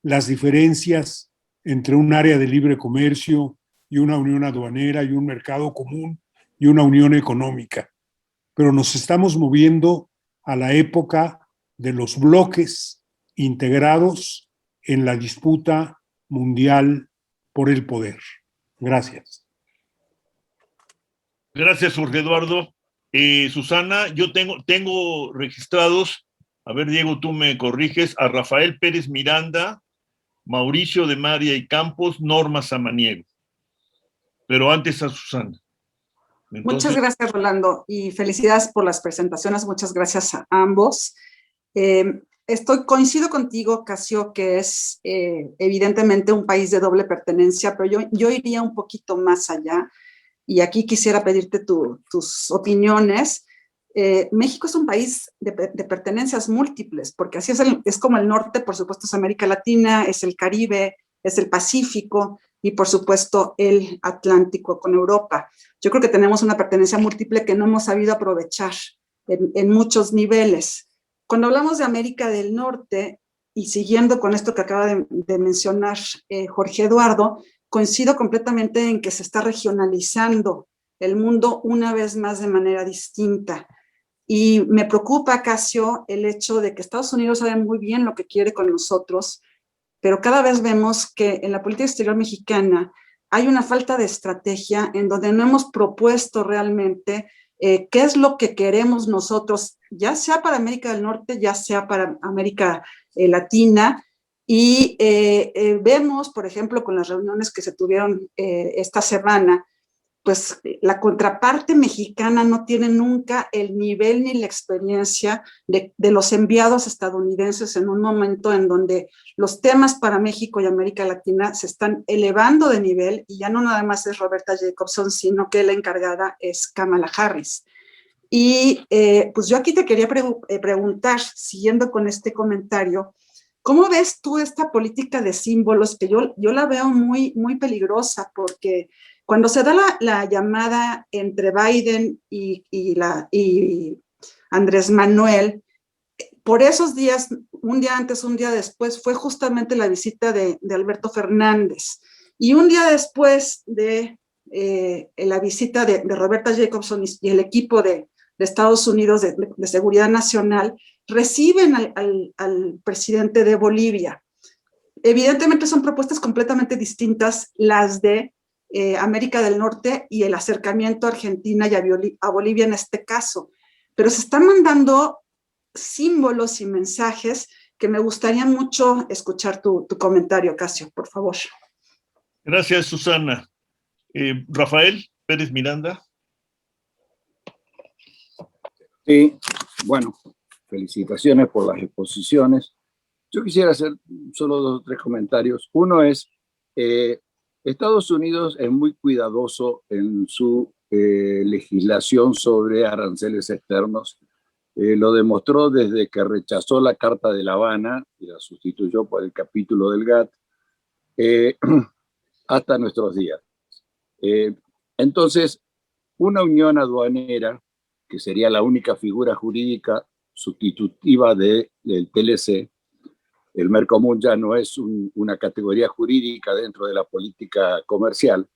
las diferencias entre un área de libre comercio y una unión aduanera y un mercado común y una unión económica. Pero nos estamos moviendo a la época de los bloques integrados en la disputa mundial por el poder. Gracias. Gracias, Jorge Eduardo. Susana, yo tengo registrados, a ver, Diego, tú me corriges, a Rafael Pérez Miranda, Mauricio de María y Campos, Norma Samaniego. Pero antes a Susana. Entonces, muchas gracias, Rolando, y felicidades por las presentaciones. Muchas gracias a ambos. Coincido contigo, Casio, que es evidentemente un país de doble pertenencia, pero yo iría un poquito más allá, y aquí quisiera pedirte tus opiniones. México es un país de pertenencias múltiples, porque así es como el norte, por supuesto, es América Latina, es el Caribe, es el Pacífico, y por supuesto el Atlántico con Europa. Yo creo que tenemos una pertenencia múltiple que no hemos sabido aprovechar en muchos niveles. Cuando hablamos de América del Norte, y siguiendo con esto que acaba de mencionar Jorge Eduardo, coincido completamente en que se está regionalizando el mundo una vez más de manera distinta. Y me preocupa, Casio, el hecho de que Estados Unidos sabe muy bien lo que quiere con nosotros, pero cada vez vemos que en la política exterior mexicana hay una falta de estrategia en donde no hemos propuesto realmente qué es lo que queremos nosotros, ya sea para América del Norte, ya sea para América Latina, y vemos, por ejemplo, con las reuniones que se tuvieron esta semana, pues la contraparte mexicana no tiene nunca el nivel ni la experiencia de los enviados estadounidenses en un momento en donde los temas para México y América Latina se están elevando de nivel, y ya no nada más es Roberta Jacobson, sino que la encargada es Kamala Harris. Y pues yo aquí te quería preguntar, siguiendo con este comentario, ¿cómo ves tú esta política de símbolos? Que yo la veo muy, muy peligrosa, porque cuando se da la llamada entre Biden y Andrés Manuel, por esos días, un día antes, un día después, fue justamente la visita de Alberto Fernández. Y un día después de la visita de Roberta Jacobson y el equipo de Estados Unidos de Seguridad Nacional, reciben al presidente de Bolivia. Evidentemente son propuestas completamente distintas las de América del Norte y el acercamiento a Argentina y a Bolivia en este caso, pero se están mandando símbolos y mensajes que me gustaría mucho escuchar tu comentario, Casio, por favor. gracias, Susana. Rafael Pérez Miranda. Sí, bueno, felicitaciones por las exposiciones. Yo quisiera hacer solo 2 o 3 comentarios. Uno es, Estados Unidos es muy cuidadoso en su legislación sobre aranceles externos. Lo demostró desde que rechazó la Carta de La Habana y la sustituyó por el capítulo del GATT hasta nuestros días. Entonces, una unión aduanera, que sería la única figura jurídica sustitutiva del TLC, el Mercosur ya no es una categoría jurídica dentro de la política comercial.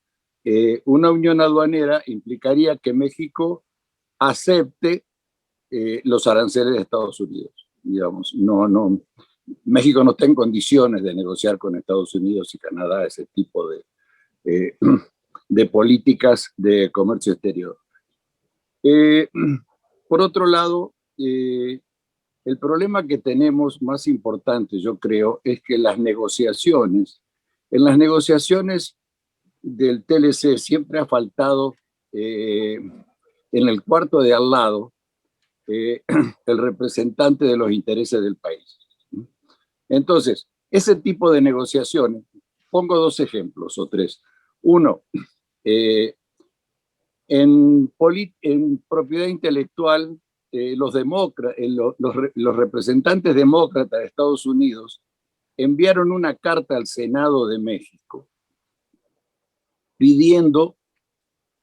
Una unión aduanera implicaría que México acepte los aranceles de Estados Unidos. Digamos, México no está en condiciones de negociar con Estados Unidos y Canadá ese tipo de políticas de comercio exterior. Por otro lado, el problema que tenemos más importante, yo creo, es que en las negociaciones del TLC siempre ha faltado en el cuarto de al lado el representante de los intereses del país. Entonces, ese tipo de negociaciones, pongo 2 ejemplos o 3. Uno, en propiedad intelectual, los representantes demócratas de Estados Unidos enviaron una carta al Senado de México pidiendo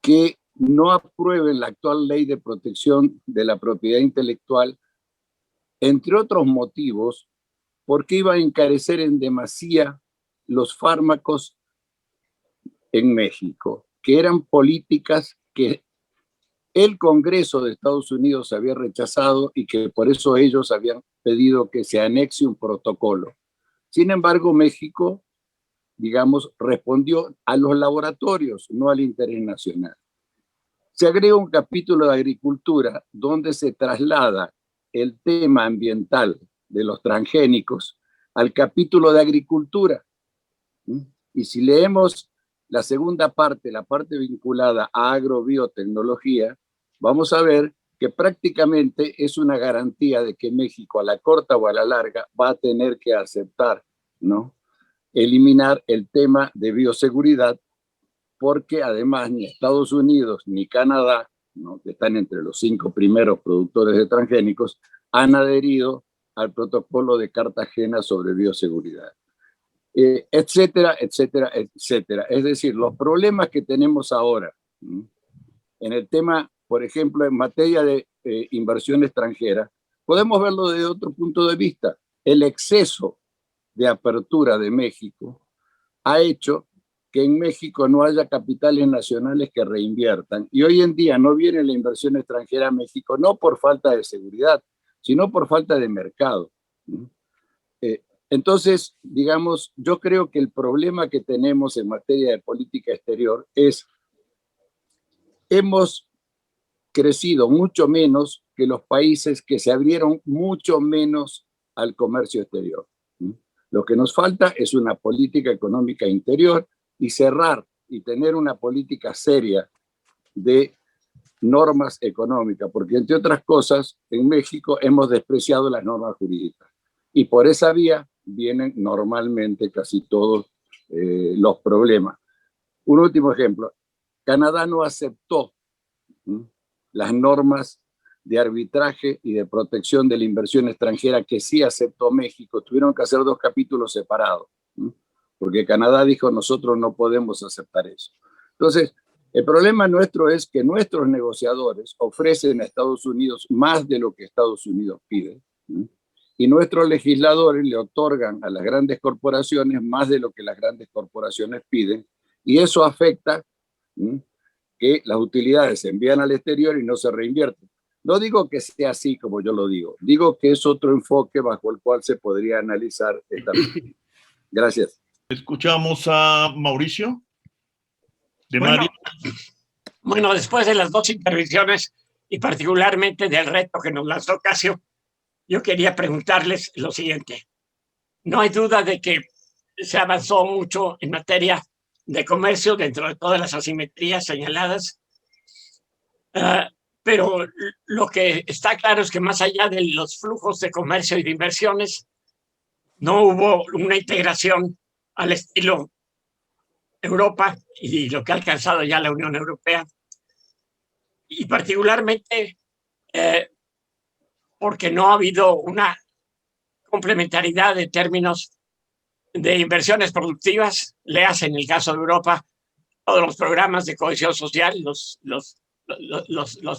que no aprueben la actual ley de protección de la propiedad intelectual, entre otros motivos, porque iba a encarecer en demasía los fármacos en México, que eran políticas que el Congreso de Estados Unidos había rechazado y que por eso ellos habían pedido que se anexe un protocolo. Sin embargo, México, digamos, respondió a los laboratorios, no al interés nacional. Se agrega un capítulo de agricultura donde se traslada el tema ambiental de los transgénicos al capítulo de agricultura. Y si leemos la segunda parte, la parte vinculada a agrobiotecnología, vamos a ver que prácticamente es una garantía de que México a la corta o a la larga va a tener que aceptar, ¿no?, eliminar el tema de bioseguridad, porque además ni Estados Unidos ni Canadá, ¿no?, que están entre los 5 primeros productores de transgénicos, han adherido al protocolo de Cartagena sobre bioseguridad. Etcétera, etcétera, etcétera. Es decir, los problemas que tenemos ahora, ¿no?, en el tema, por ejemplo, en materia de inversión extranjera, podemos verlo desde otro punto de vista. El exceso de apertura de México ha hecho que en México no haya capitales nacionales que reinviertan. Y hoy en día no viene la inversión extranjera a México, no por falta de seguridad, sino por falta de mercado. Entonces, digamos, yo creo que el problema que tenemos en materia de política exterior es: hemos crecido mucho menos que los países que se abrieron mucho menos al comercio exterior. Lo que nos falta es una política económica interior y cerrar y tener una política seria de normas económicas, porque entre otras cosas, en México hemos despreciado las normas jurídicas y por esa vía vienen normalmente casi todos los problemas. Un último ejemplo: Canadá no aceptó las normas de arbitraje y de protección de la inversión extranjera que sí aceptó México. Tuvieron que hacer 2 capítulos separados, porque Canadá dijo: nosotros no podemos aceptar eso. Entonces, el problema nuestro es que nuestros negociadores ofrecen a Estados Unidos más de lo que Estados Unidos pide, y nuestros legisladores le otorgan a las grandes corporaciones más de lo que las grandes corporaciones piden, y eso afecta que las utilidades se envían al exterior y no se reinvierten. No digo que sea así como yo lo digo que es otro enfoque bajo el cual se podría analizar esta medida. Gracias. Escuchamos a Mauricio. Bueno, después de las 2 intervenciones y particularmente del reto que nos lanzó Casio, yo quería preguntarles lo siguiente. No hay duda de que se avanzó mucho en materia de comercio dentro de todas las asimetrías señaladas, pero lo que está claro es que más allá de los flujos de comercio y de inversiones, no hubo una integración al estilo Europa y lo que ha alcanzado ya la Unión Europea, y particularmente porque no ha habido una complementariedad de términos de inversiones productivas. Le hacen, en el caso de Europa, todos los programas de cohesión social, los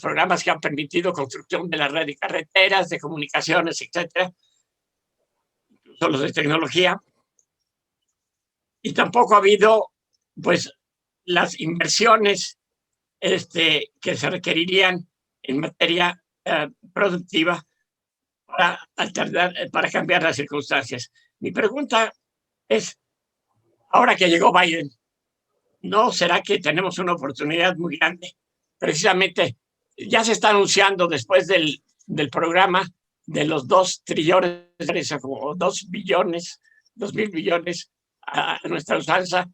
programas que han permitido construcción de la red de carreteras, de comunicaciones, etcétera, incluso los de tecnología. Y tampoco ha habido, pues, las inversiones que se requerirían en materia productiva para cambiar las circunstancias. Mi pregunta es, ahora que llegó Biden, ¿no será que tenemos una oportunidad muy grande? Precisamente, ya se está anunciando después del programa de los 2 trillones, o 2.000 billones a nuestra usanza.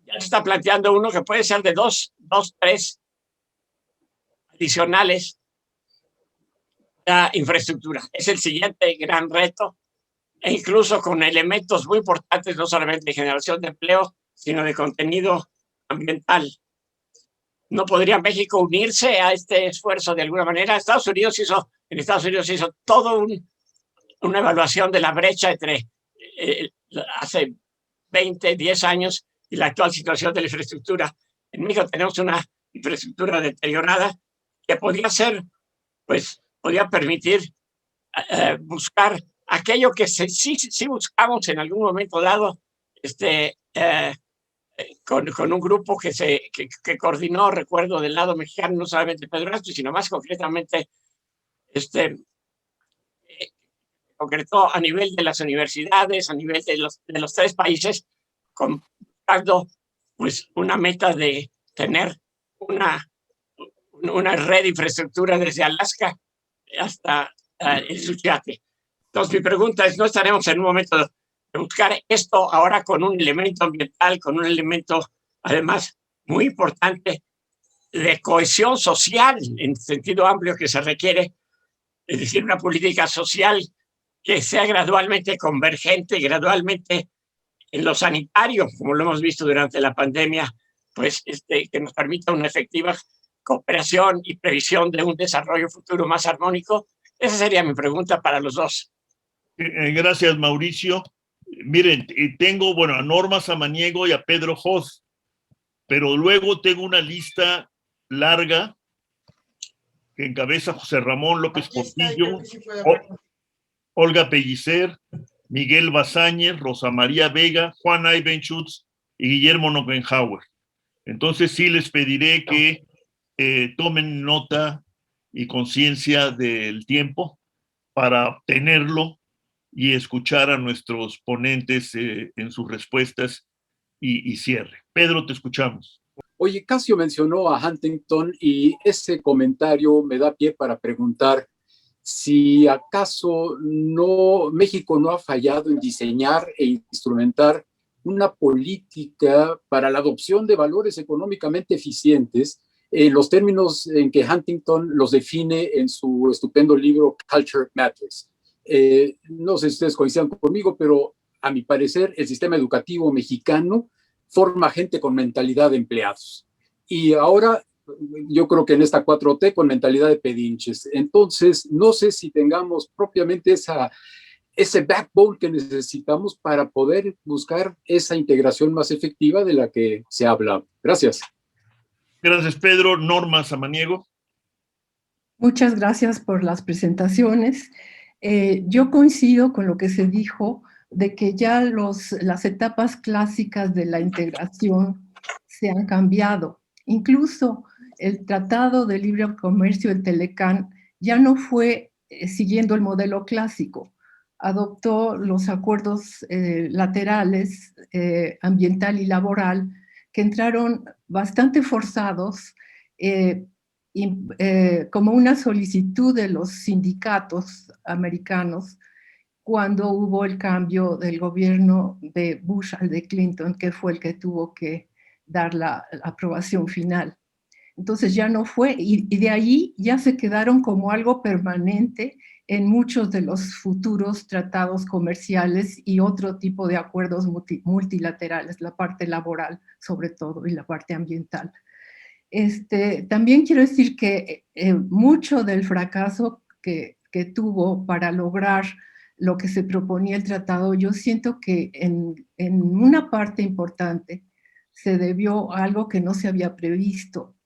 Ya se está planteando uno que puede ser de 3 adicionales a infraestructura. Es el siguiente gran reto, e incluso con elementos muy importantes, no solamente de generación de empleo, sino de contenido ambiental. ¿No podría México unirse a este esfuerzo de alguna manera? En Estados Unidos hizo todo una evaluación de la brecha entre hace 20, 10 años y la actual situación de la infraestructura. En México tenemos una infraestructura deteriorada, que podía ser, pues, podía permitir buscar aquello que sí buscamos en algún momento dado, con un grupo que coordinó, recuerdo, del lado mexicano, no solamente Pedro Astro, sino más concretamente, concretó a nivel de las universidades, a nivel de los tres países, buscando pues una meta de tener una red de infraestructura desde Alaska hasta el Suchiate. Entonces mi pregunta es, ¿no estaremos en un momento de buscar esto ahora con un elemento ambiental, con un elemento además muy importante de cohesión social en sentido amplio que se requiere, es decir, una política social que sea gradualmente convergente, gradualmente en lo sanitario, como lo hemos visto durante la pandemia, pues que nos permita una efectiva cooperación y previsión de un desarrollo futuro más armónico? Esa sería mi pregunta para los dos. Gracias, Mauricio. Miren, tengo, bueno, a Norma Samaniego y a Pedro Hoz, pero luego tengo una lista larga que encabeza José Ramón López Portillo, Olga Pellicer, Miguel Bazáñez, Rosa María Vega, Juan Eibenschutz y Guillermo Nockenhauer. Entonces sí les pediré que tomen nota y conciencia del tiempo para tenerlo y escuchar a nuestros ponentes en sus respuestas y cierre. Pedro, te escuchamos. Oye, Casio mencionó a Huntington y ese comentario me da pie para preguntar si acaso México no ha fallado en diseñar e instrumentar una política para la adopción de valores económicamente eficientes en los términos en que Huntington los define en su estupendo libro Culture Matters. No sé si ustedes coincidan conmigo, pero a mi parecer el sistema educativo mexicano forma gente con mentalidad de empleados. Y ahora yo creo que en esta 4T con mentalidad de pedinches. Entonces, no sé si tengamos propiamente ese backbone que necesitamos para poder buscar esa integración más efectiva de la que se habla. Gracias. Gracias, Pedro. Norma Samaniego. Muchas gracias por las presentaciones. Yo coincido con lo que se dijo de que ya las etapas clásicas de la integración se han cambiado. Incluso el Tratado de Libre Comercio, el Telecán, ya no fue siguiendo el modelo clásico. Adoptó los acuerdos laterales, ambiental y laboral, que entraron bastante forzados, como una solicitud de los sindicatos americanos cuando hubo el cambio del gobierno de Bush al de Clinton, que fue el que tuvo que dar la aprobación final. Entonces ya no fue, y de ahí ya se quedaron como algo permanente en muchos de los futuros tratados comerciales y otro tipo de acuerdos multilaterales, la parte laboral sobre todo y la parte ambiental. También quiero decir que mucho del fracaso que tuvo para lograr lo que se proponía el tratado, yo siento que en una parte importante se debió a algo que no se había previsto,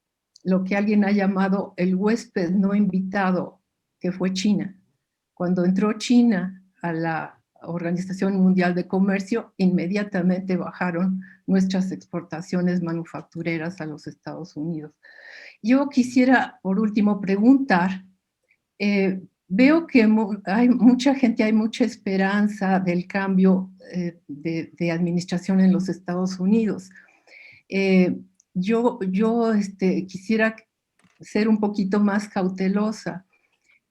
lo que alguien ha llamado el huésped no invitado, que fue China. Cuando entró China a la Organización Mundial de Comercio, inmediatamente bajaron nuestras exportaciones manufactureras a los Estados Unidos. Yo quisiera, por último, preguntar, veo que hay mucha gente, hay mucha esperanza del cambio de administración en los Estados Unidos. Yo quisiera ser un poquito más cautelosa.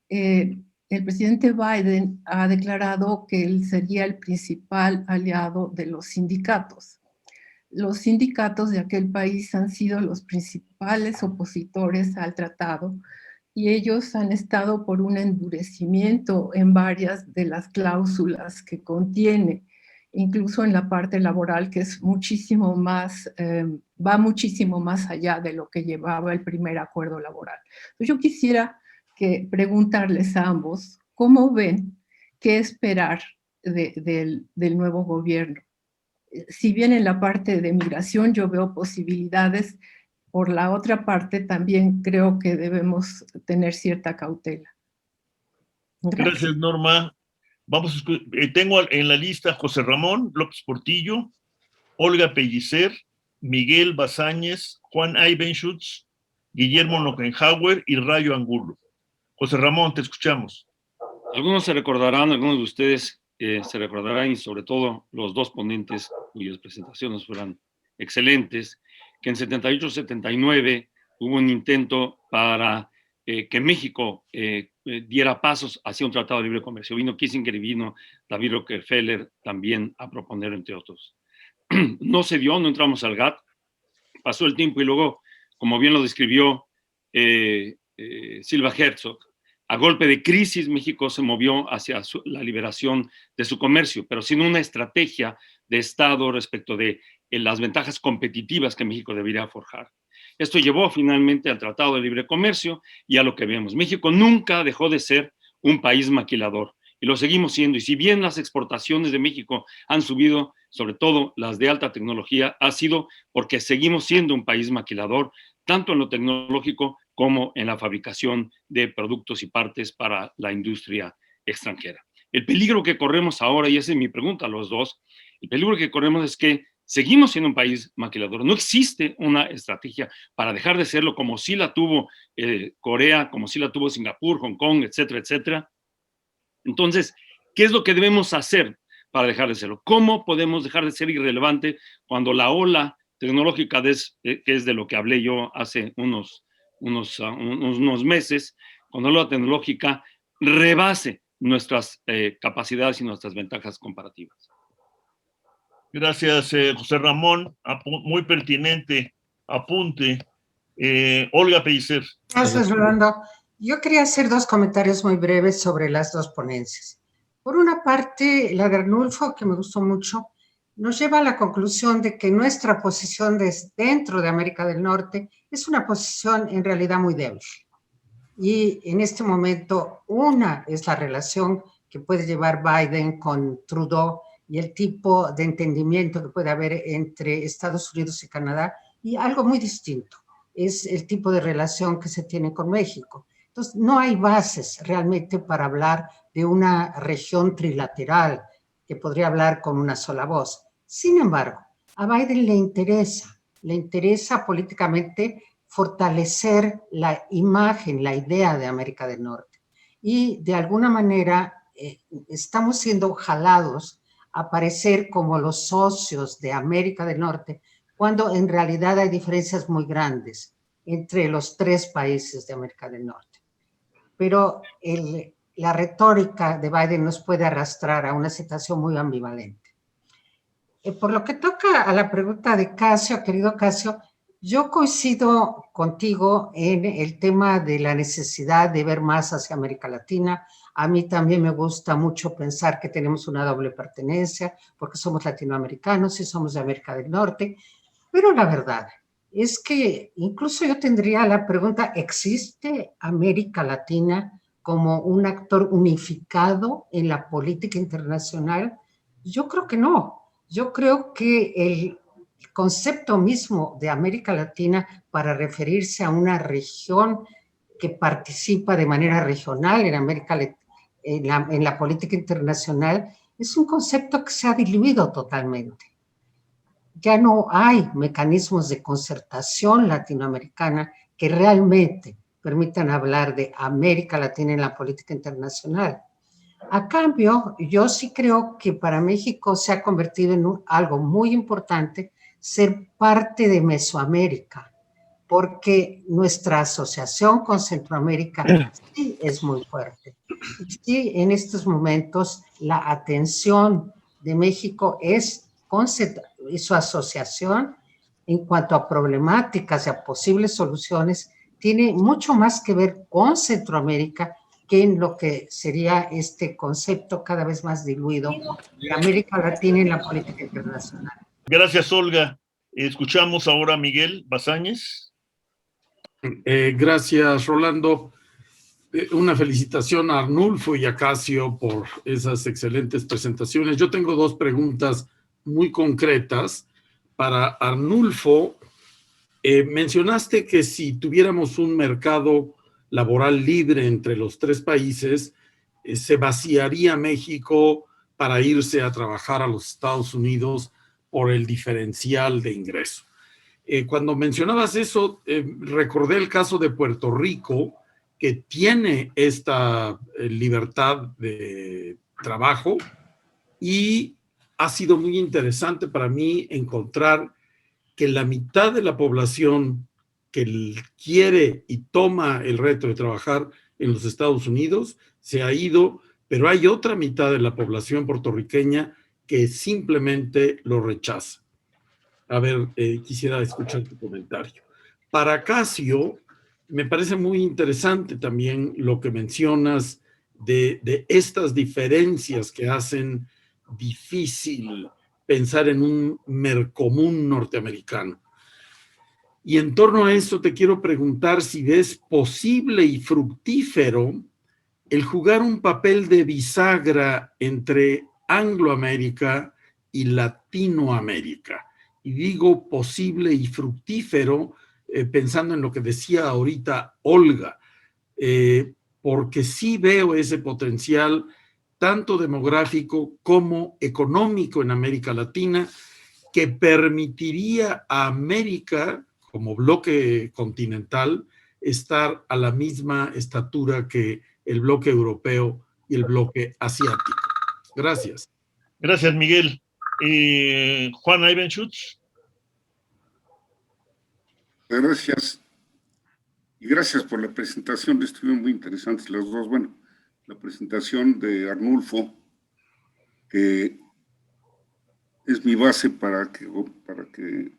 El presidente Biden ha declarado que él sería el principal aliado de los sindicatos. Los sindicatos de aquel país han sido los principales opositores al tratado y ellos han estado por un endurecimiento en varias de las cláusulas que contiene, incluso en la parte laboral, que es muchísimo más, va muchísimo más allá de lo que llevaba el primer acuerdo laboral. Entonces yo quisiera preguntarles a ambos, ¿cómo ven qué esperar del nuevo gobierno? Si bien en la parte de migración yo veo posibilidades por la otra parte, también creo que debemos tener cierta cautela. Gracias, Norma. Tengo en la lista José Ramón López Portillo, Olga Pellicer, Miguel Bazáñez, Juan Eibenschutz, Guillermo Nockenhauer y Rayo Angulo. José Ramón, te escuchamos. Algunos se recordarán, algunos de ustedes se recordarán, y sobre todo los dos ponentes cuyas presentaciones fueran excelentes, que en 78-79 hubo un intento para que México diera pasos hacia un tratado de libre comercio. Vino Kissinger y vino David Rockefeller también a proponer, entre otros. No se dio, no entramos al GATT, pasó el tiempo y luego, como bien lo describió Silva Herzog, a golpe de crisis México se movió hacia la liberación de su comercio, pero sin una estrategia de Estado respecto de las ventajas competitivas que México debería forjar. Esto llevó finalmente al Tratado de Libre Comercio y a lo que vemos. México nunca dejó de ser un país maquilador y lo seguimos siendo. Y si bien las exportaciones de México han subido, sobre todo las de alta tecnología, ha sido porque seguimos siendo un país maquilador, tanto en lo tecnológico como en la fabricación de productos y partes para la industria extranjera. El peligro que corremos ahora, y esa es mi pregunta a los dos, el peligro que corremos es que seguimos siendo un país maquilador. No existe una estrategia para dejar de serlo, como sí la tuvo Corea, como sí la tuvo Singapur, Hong Kong, etcétera, etcétera. Entonces, ¿qué es lo que debemos hacer para dejar de serlo? ¿Cómo podemos dejar de ser irrelevante cuando la ola tecnológica, que es de lo que hablé yo hace unos meses, cuando la ola tecnológica rebase nuestras capacidades y nuestras ventajas comparativas? Gracias, José Ramón. Muy pertinente apunte. Olga Pellicer. Gracias, Rolando. Yo quería hacer dos comentarios muy breves sobre las dos ponencias. Por una parte, la de Arnulfo, que me gustó mucho, nos lleva a la conclusión de que nuestra posición dentro de América del Norte es una posición en realidad muy débil. Y en este momento, una es la relación que puede llevar Biden con Trudeau y el tipo de entendimiento que puede haber entre Estados Unidos y Canadá, y algo muy distinto es el tipo de relación que se tiene con México. Entonces, no hay bases realmente para hablar de una región trilateral que podría hablar con una sola voz. Sin embargo, a Biden le interesa políticamente fortalecer la imagen, la idea de América del Norte. Y de alguna manera estamos siendo jalados a parecer como los socios de América del Norte, cuando en realidad hay diferencias muy grandes entre los tres países de América del Norte. Pero la retórica de Biden nos puede arrastrar a una situación muy ambivalente. Por lo que toca a la pregunta de Casio, querido Casio, yo coincido contigo en el tema de la necesidad de ver más hacia América Latina. A mí también me gusta mucho pensar que tenemos una doble pertenencia, porque somos latinoamericanos y somos de América del Norte, pero la verdad es que incluso yo tendría la pregunta, ¿existe América Latina como un actor unificado en la política internacional? Yo creo que no. Yo creo que el concepto mismo de América Latina para referirse a una región que participa de manera regional en la política internacional es un concepto que se ha diluido totalmente. Ya no hay mecanismos de concertación latinoamericana que realmente permitan hablar de América Latina en la política internacional. A cambio, yo sí creo que para México se ha convertido en algo muy importante ser parte de Mesoamérica, porque nuestra asociación con Centroamérica sí es muy fuerte. Sí, en estos momentos la atención de México es su asociación en cuanto a problemáticas y a posibles soluciones tiene mucho más que ver con Centroamérica que en lo que sería este concepto cada vez más diluido de América Latina en la política internacional. Gracias, Olga. Escuchamos ahora a Miguel Bazáñez. Gracias, Rolando. Una felicitación a Arnulfo y a Casio por esas excelentes presentaciones. Yo tengo dos preguntas muy concretas. Para Arnulfo, mencionaste que si tuviéramos un mercado laboral libre entre los tres países, se vaciaría México para irse a trabajar a los Estados Unidos por el diferencial de ingreso. Cuando mencionabas eso, recordé el caso de Puerto Rico, que tiene esta libertad de trabajo, y ha sido muy interesante para mí encontrar que la mitad de la población que quiere y toma el reto de trabajar en los Estados Unidos se ha ido, pero hay otra mitad de la población puertorriqueña que simplemente lo rechaza. A ver, quisiera escuchar tu comentario. Para Casio, me parece muy interesante también lo que mencionas de estas diferencias que hacen difícil pensar en un mercomún norteamericano. Y en torno a eso te quiero preguntar si ves posible y fructífero el jugar un papel de bisagra entre Angloamérica y Latinoamérica. Y digo posible y fructífero pensando en lo que decía ahorita Olga, porque sí veo ese potencial tanto demográfico como económico en América Latina, que permitiría a América, como bloque continental, estar a la misma estatura que el bloque europeo y el bloque asiático. Gracias. Gracias, Miguel. Juan Ivenschutz. Gracias. Y gracias por la presentación. Estuvieron muy interesantes las dos. Bueno, la presentación de Arnulfo, que es mi base para que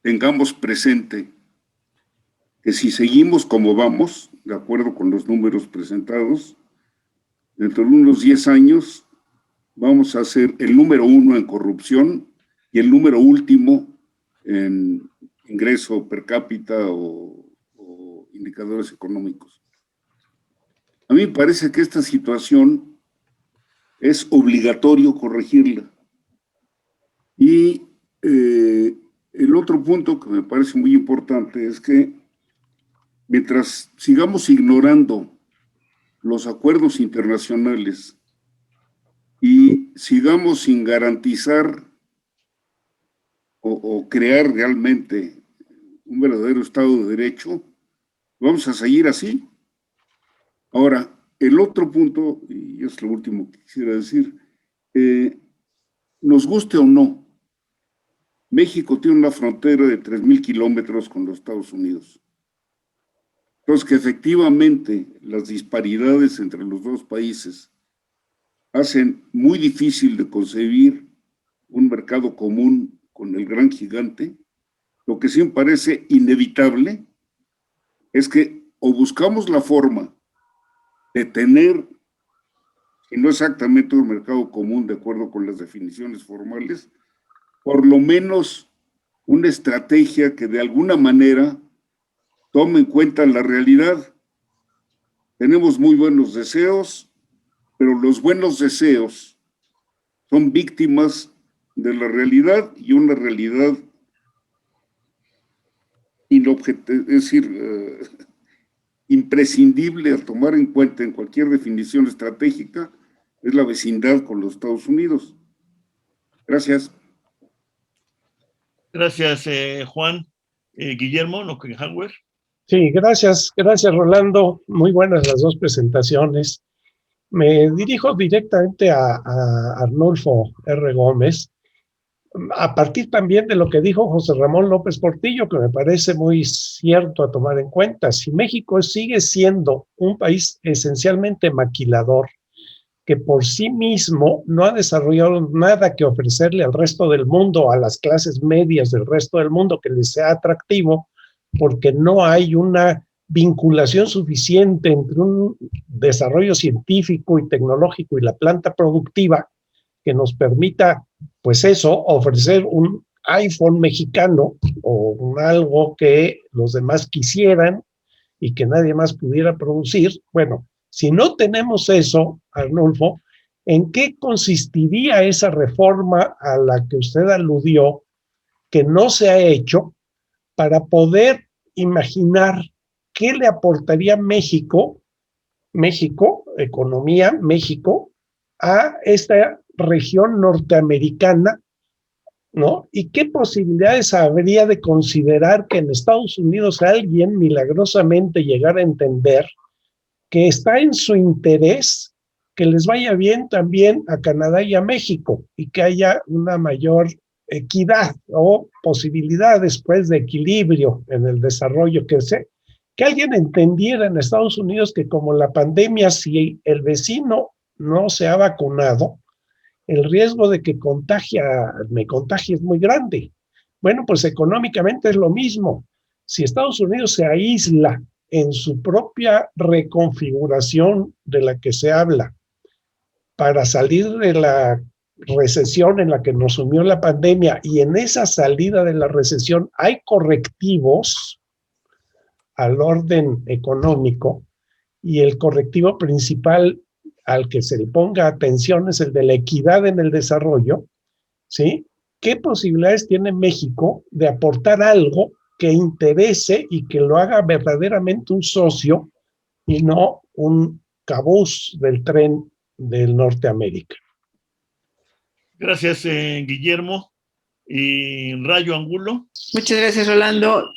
tengamos presente que si seguimos como vamos, de acuerdo con los números presentados, dentro de unos 10 años vamos a ser el número 1 en corrupción y el número último en ingreso per cápita o indicadores económicos. A mí me parece que esta situación es obligatorio corregirla. Y el otro punto que me parece muy importante es que mientras sigamos ignorando los acuerdos internacionales y sigamos sin garantizar o crear realmente un verdadero Estado de Derecho, vamos a seguir así. Ahora, el otro punto, y es lo último que quisiera decir, nos guste o no, México tiene una frontera de 3,000 kilómetros con los Estados Unidos. Entonces, que efectivamente las disparidades entre los dos países hacen muy difícil de concebir un mercado común con el gran gigante. Lo que sí me parece inevitable es que o buscamos la forma de tener, si no exactamente un mercado común de acuerdo con las definiciones formales, por lo menos una estrategia que de alguna manera tome en cuenta la realidad. Tenemos muy buenos deseos, pero los buenos deseos son víctimas de la realidad, y una realidad es decir, imprescindible a tomar en cuenta en cualquier definición estratégica, es la vecindad con los Estados Unidos. Gracias. Gracias, Juan. Guillermo Lockenhauer. Sí, gracias Rolando. Muy buenas las dos presentaciones. Me dirijo directamente a Arnulfo R. Gómez, a partir también de lo que dijo José Ramón López Portillo, que me parece muy cierto a tomar en cuenta. Si México sigue siendo un país esencialmente maquilador, que por sí mismo no ha desarrollado nada que ofrecerle al resto del mundo, a las clases medias del resto del mundo que les sea atractivo, porque no hay una vinculación suficiente entre un desarrollo científico y tecnológico y la planta productiva que nos permita, pues eso, ofrecer un iPhone mexicano o algo que los demás quisieran y que nadie más pudiera producir. Bueno, si no tenemos eso, Arnulfo, ¿en qué consistiría esa reforma a la que usted aludió que no se ha hecho para poder imaginar qué le aportaría México, economía, México, a esta región norteamericana, ¿no? Y qué posibilidades habría de considerar que en Estados Unidos alguien milagrosamente llegara a entender que está en su interés que les vaya bien también a Canadá y a México y que haya una mayor equidad o posibilidad después de equilibrio en el desarrollo, que alguien entendiera en Estados Unidos que como la pandemia, si el vecino no se ha vacunado, el riesgo de que me contagie es muy grande. Bueno, pues económicamente es lo mismo. Si Estados Unidos se aísla en su propia reconfiguración de la que se habla para salir de la recesión en la que nos sumió la pandemia, y en esa salida de la recesión hay correctivos al orden económico, y el correctivo principal al que se le ponga atención es el de la equidad en el desarrollo, ¿sí? ¿Qué posibilidades tiene México de aportar algo que interese y que lo haga verdaderamente un socio y no un cabuz del tren del Norteamérica? Gracias, Guillermo. Y Rayo Angulo. Muchas gracias, Rolando.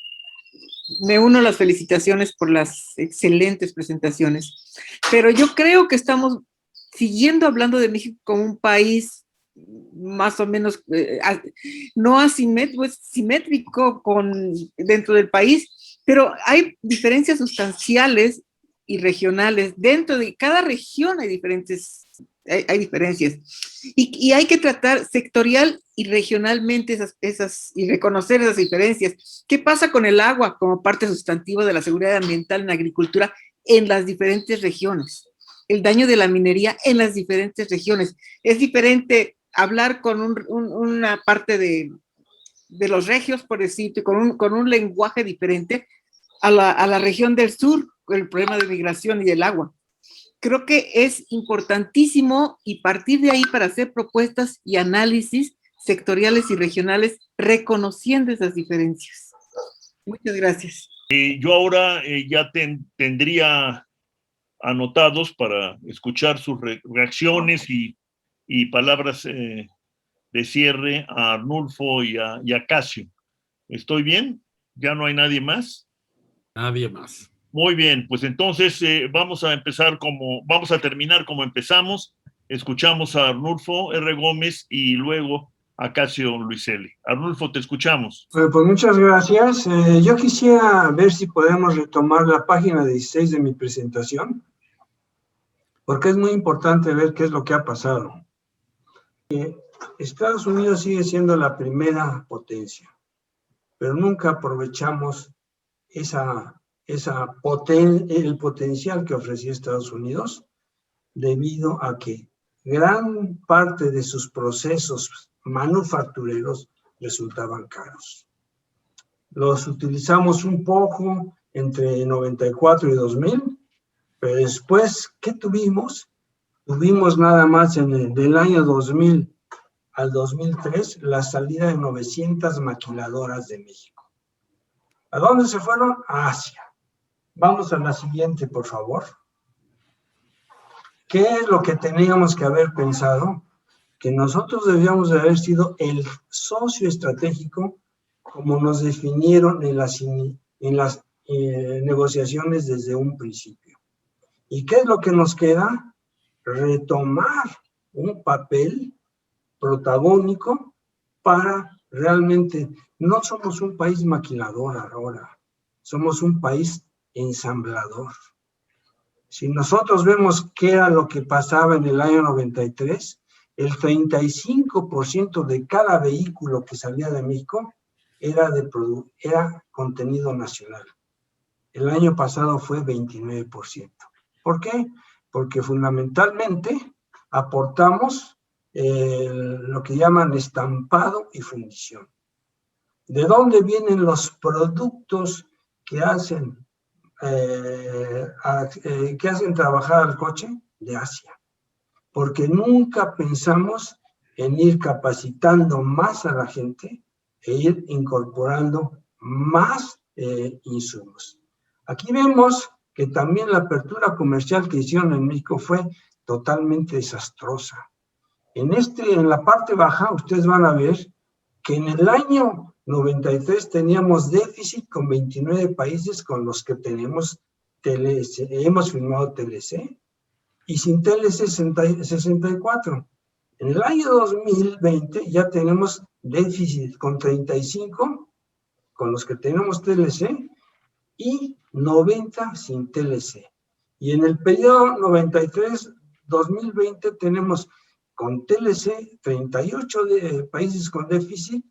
Me uno a las felicitaciones por las excelentes presentaciones, pero yo creo que estamos siguiendo hablando de México como un país más o menos no asimétrico, es simétrico dentro del país, pero hay diferencias sustanciales y regionales. Dentro de cada región hay diferencias, y hay que tratar sectorial y regionalmente esas y reconocer esas diferencias. ¿Qué pasa con el agua como parte sustantiva de la seguridad ambiental en la agricultura en las diferentes regiones? El daño de la minería en las diferentes regiones. Es diferente hablar con una parte de los regios, por decirte, con un lenguaje diferente a la región del sur, con el problema de migración y del agua. Creo que es importantísimo y partir de ahí para hacer propuestas y análisis sectoriales y regionales reconociendo esas diferencias. Muchas gracias. Yo ahora ya tendría anotados para escuchar sus reacciones y palabras de cierre a Arnulfo y a Casio. ¿Estoy bien? ¿Ya no hay nadie más? Nadie más. Muy bien, pues entonces vamos a terminar como empezamos. Escuchamos a Arnulfo R. Gómez y luego a Casio Luiselli. Arnulfo, te escuchamos. Pues muchas gracias. Yo quisiera ver si podemos retomar la página 16 de mi presentación, porque es muy importante ver qué es lo que ha pasado. Estados Unidos sigue siendo la primera potencia, pero nunca aprovechamos el potencial que ofrecía Estados Unidos, debido a que gran parte de sus procesos manufactureros resultaban caros. Los utilizamos un poco entre 94 y 2000, pero después, ¿qué tuvimos? Tuvimos nada más del año 2000 al 2003 la salida de 900 maquiladoras de México. ¿A dónde se fueron? A Asia. Vamos a la siguiente, por favor. ¿Qué es lo que teníamos que haber pensado? Que nosotros debíamos de haber sido el socio estratégico, como nos definieron en las negociaciones desde un principio. ¿Y qué es lo que nos queda? Retomar un papel protagónico para realmente, no somos un país maquilador ahora, somos un país ensamblador. Si nosotros vemos qué era lo que pasaba en el año 93, el 35% de cada vehículo que salía de México era contenido nacional. El año pasado fue 29%. ¿Por qué? Porque fundamentalmente aportamos lo que llaman estampado y fundición. ¿De dónde vienen los productos que hacen trabajar al coche? De Asia. Porque nunca pensamos en ir capacitando más a la gente e ir incorporando más insumos. Aquí vemos que también la apertura comercial que hicieron en México fue totalmente desastrosa. En la parte baja, ustedes van a ver que en el año 93 teníamos déficit con 29 países con los que tenemos TLC, hemos firmado TLC, y sin TLC 64. En el año 2020 ya tenemos déficit con 35 con los que tenemos TLC y 90 sin TLC. Y en el periodo 93-2020 tenemos con TLC 38 países con déficit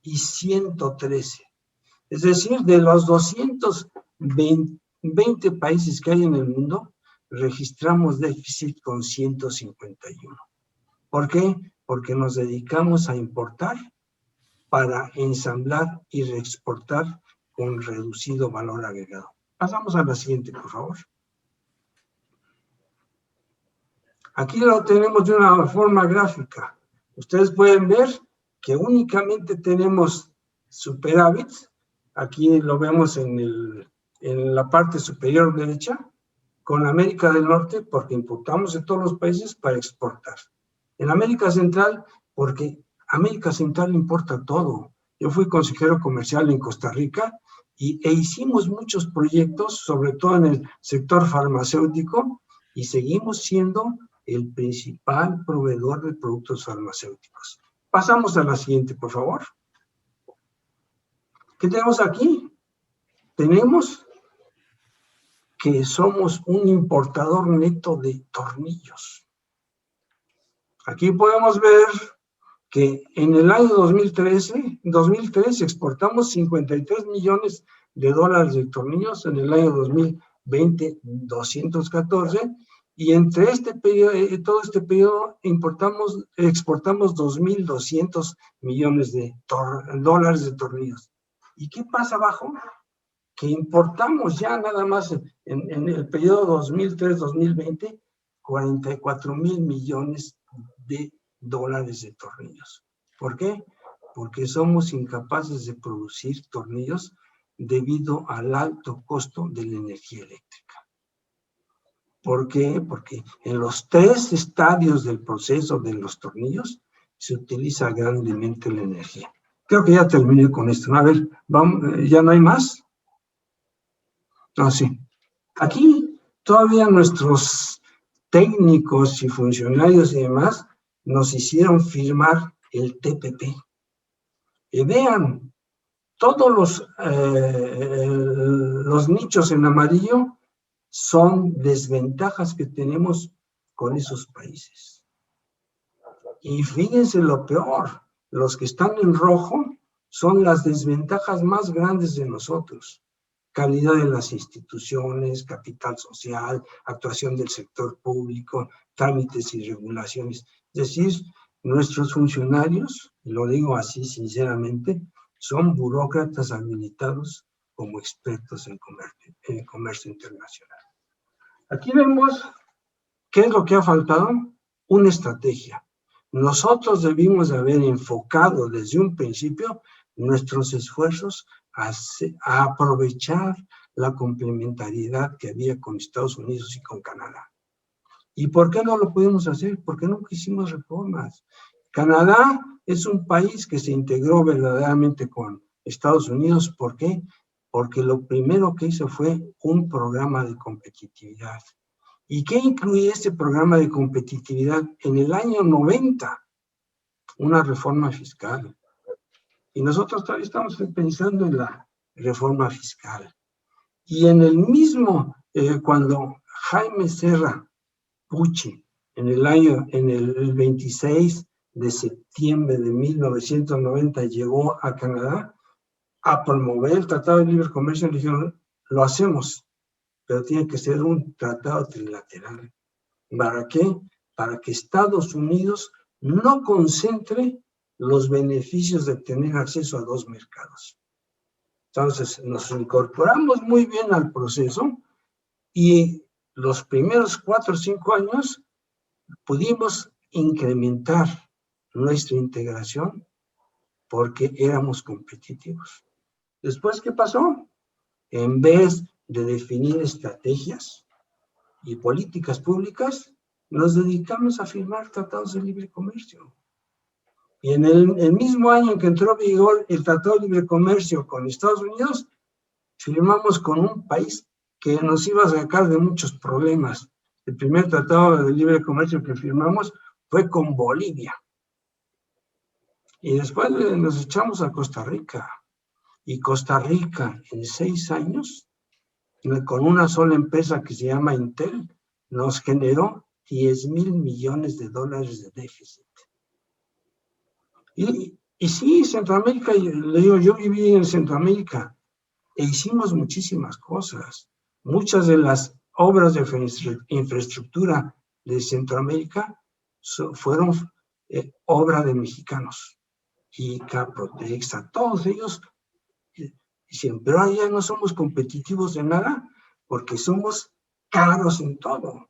y 113. Es decir, de los 220 países que hay en el mundo, registramos déficit con 151. ¿Por qué? Porque nos dedicamos a importar para ensamblar y reexportar con reducido valor agregado. Pasamos a la siguiente, por favor. Aquí lo tenemos de una forma gráfica. Ustedes pueden ver que únicamente tenemos superávits. Aquí lo vemos en la parte superior derecha, con América del Norte, porque importamos de todos los países para exportar. En América Central, porque América Central importa todo. Yo fui consejero comercial en Costa Rica e hicimos muchos proyectos, sobre todo en el sector farmacéutico, y seguimos siendo el principal proveedor de productos farmacéuticos. Pasamos a la siguiente, por favor. ¿Qué tenemos aquí? Tenemos que somos un importador neto de tornillos. Aquí podemos ver que en el año 2013 exportamos 53 millones de dólares de tornillos, en el año 2020 214, y entre todo este periodo exportamos 2.200 millones de dólares de tornillos. ¿Y qué pasa abajo? Que importamos ya nada más en el periodo 2003-2020 44.000 millones de dólares de tornillos. ¿Por qué? Porque somos incapaces de producir tornillos debido al alto costo de la energía eléctrica. ¿Por qué? Porque en los 3 estadios del proceso de los tornillos se utiliza grandemente la energía. Creo que ya terminé con esto. A ver, ¿ya no hay más? No, sí. Aquí todavía nuestros técnicos y funcionarios y demás nos hicieron firmar el TPP. Y vean, todos los nichos en amarillo son desventajas que tenemos con esos países. Y fíjense lo peor, los que están en rojo son las desventajas más grandes de nosotros. Calidad de las instituciones, capital social, actuación del sector público, trámites y regulaciones. Es decir, nuestros funcionarios, lo digo así sinceramente, son burócratas habilitados como expertos en comercio internacional. Aquí vemos qué es lo que ha faltado, una estrategia. Nosotros debimos haber enfocado desde un principio nuestros esfuerzos a aprovechar la complementariedad que había con Estados Unidos y con Canadá. ¿Y por qué no lo pudimos hacer? Porque nunca hicimos reformas. Canadá es un país que se integró verdaderamente con Estados Unidos. ¿Por qué? Porque lo primero que hizo fue un programa de competitividad. ¿Y qué incluye este programa de competitividad? En el año 90, una reforma fiscal. Y nosotros todavía estamos pensando en la reforma fiscal. Y en el mismo, cuando Jaime Serra Pucci, en el 26 de septiembre de 1990 llegó a Canadá a promover el Tratado de Libre Comercio, le dijeron, lo hacemos, pero tiene que ser un tratado trilateral. ¿Para qué? Para que Estados Unidos no concentre los beneficios de tener acceso a 2 mercados. Entonces, nos incorporamos muy bien al proceso y los primeros 4 o 5 años pudimos incrementar nuestra integración porque éramos competitivos. Después, ¿qué pasó? En vez de definir estrategias y políticas públicas, nos dedicamos a firmar tratados de libre comercio. Y en el mismo año en que entró en vigor el Tratado de Libre Comercio con Estados Unidos, firmamos con un país que nos iba a sacar de muchos problemas. El primer Tratado de Libre Comercio que firmamos fue con Bolivia. Y después nos echamos a Costa Rica. Y Costa Rica, en 6 años, con una sola empresa que se llama Intel, nos generó $10,000 millones de déficit. Y sí, Centroamérica, le digo, yo viví en Centroamérica e hicimos muchísimas cosas. Muchas de las obras de infraestructura de Centroamérica fueron obra de mexicanos. ICA, Protexa, todos ellos dicen, pero allá no somos competitivos de nada porque somos caros en todo.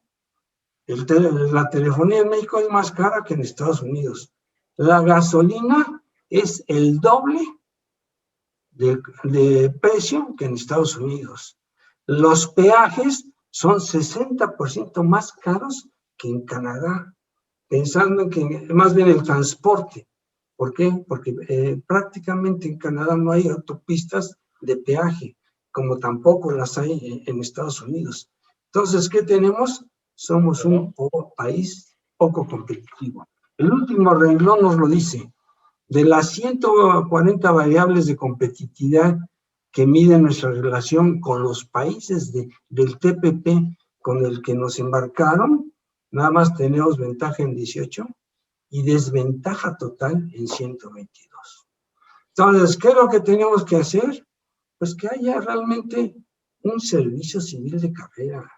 La telefonía en México es más cara que en Estados Unidos. La gasolina es el doble de precio que en Estados Unidos. Los peajes son 60% más caros que en Canadá, pensando en que más bien el transporte. ¿Por qué? Porque prácticamente en Canadá no hay autopistas de peaje, como tampoco las hay en Estados Unidos. Entonces, ¿qué tenemos? Somos un país poco competitivo. El último renglón nos lo dice. De las 140 variables de competitividad que miden nuestra relación con los países del TPP con el que nos embarcaron, nada más tenemos ventaja en 18 y desventaja total en 122. Entonces, ¿qué es lo que tenemos que hacer? Pues que haya realmente un servicio civil de carrera,